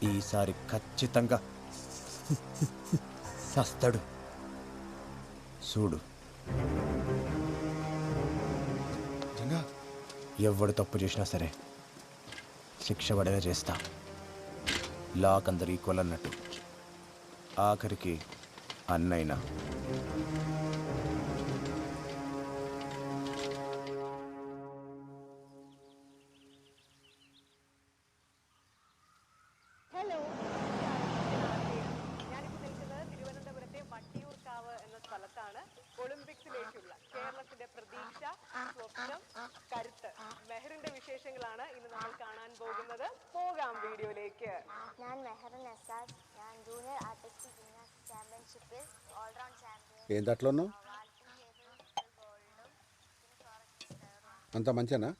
E: ఈసారి ఖచ్చితంగా సస్తాడు. చూడు, ఎవడు తప్పు చేసినా సరే శిక్ష పడేలా చేస్తా. లాక్ అందరు ఈక్వల్ అన్నట్టు. ఆఖరికి అన్నైనా.
A: ഹലോ, ഞാനിപ്പോൾ നിൽക്കുന്നത് തിരുവനന്തപുരത്തെ വട്ടിയൂർക്കാവ് എന്ന സ്ഥലത്താണ്. ഒളിമ്പിക്സിലേക്കുള്ള കേരളത്തിന്റെ പ്രതീക്ഷ, സ്വപ്നം, കരുത്ത് മെഹറിന്റെ വിശേഷങ്ങളാണ് ഇന്ന് നമ്മൾ കാണാൻ പോകുന്നത്. പോകാം വീഡിയോയിലേക്ക്.
R: ഞാൻ മെഹർ നസാസ്. ഞാൻ ജൂനിയർ ആർട്ടിസ്റ്റിക് ജിംനാസ്റ്റിക് ചാമ്പ്യൻഷിപ്പിൽ ഓൾറൗണ്ട് ചാമ്പ്യൻ.
C: ఏం దాంట్లో ఉన్నావు? అంత మంచినా?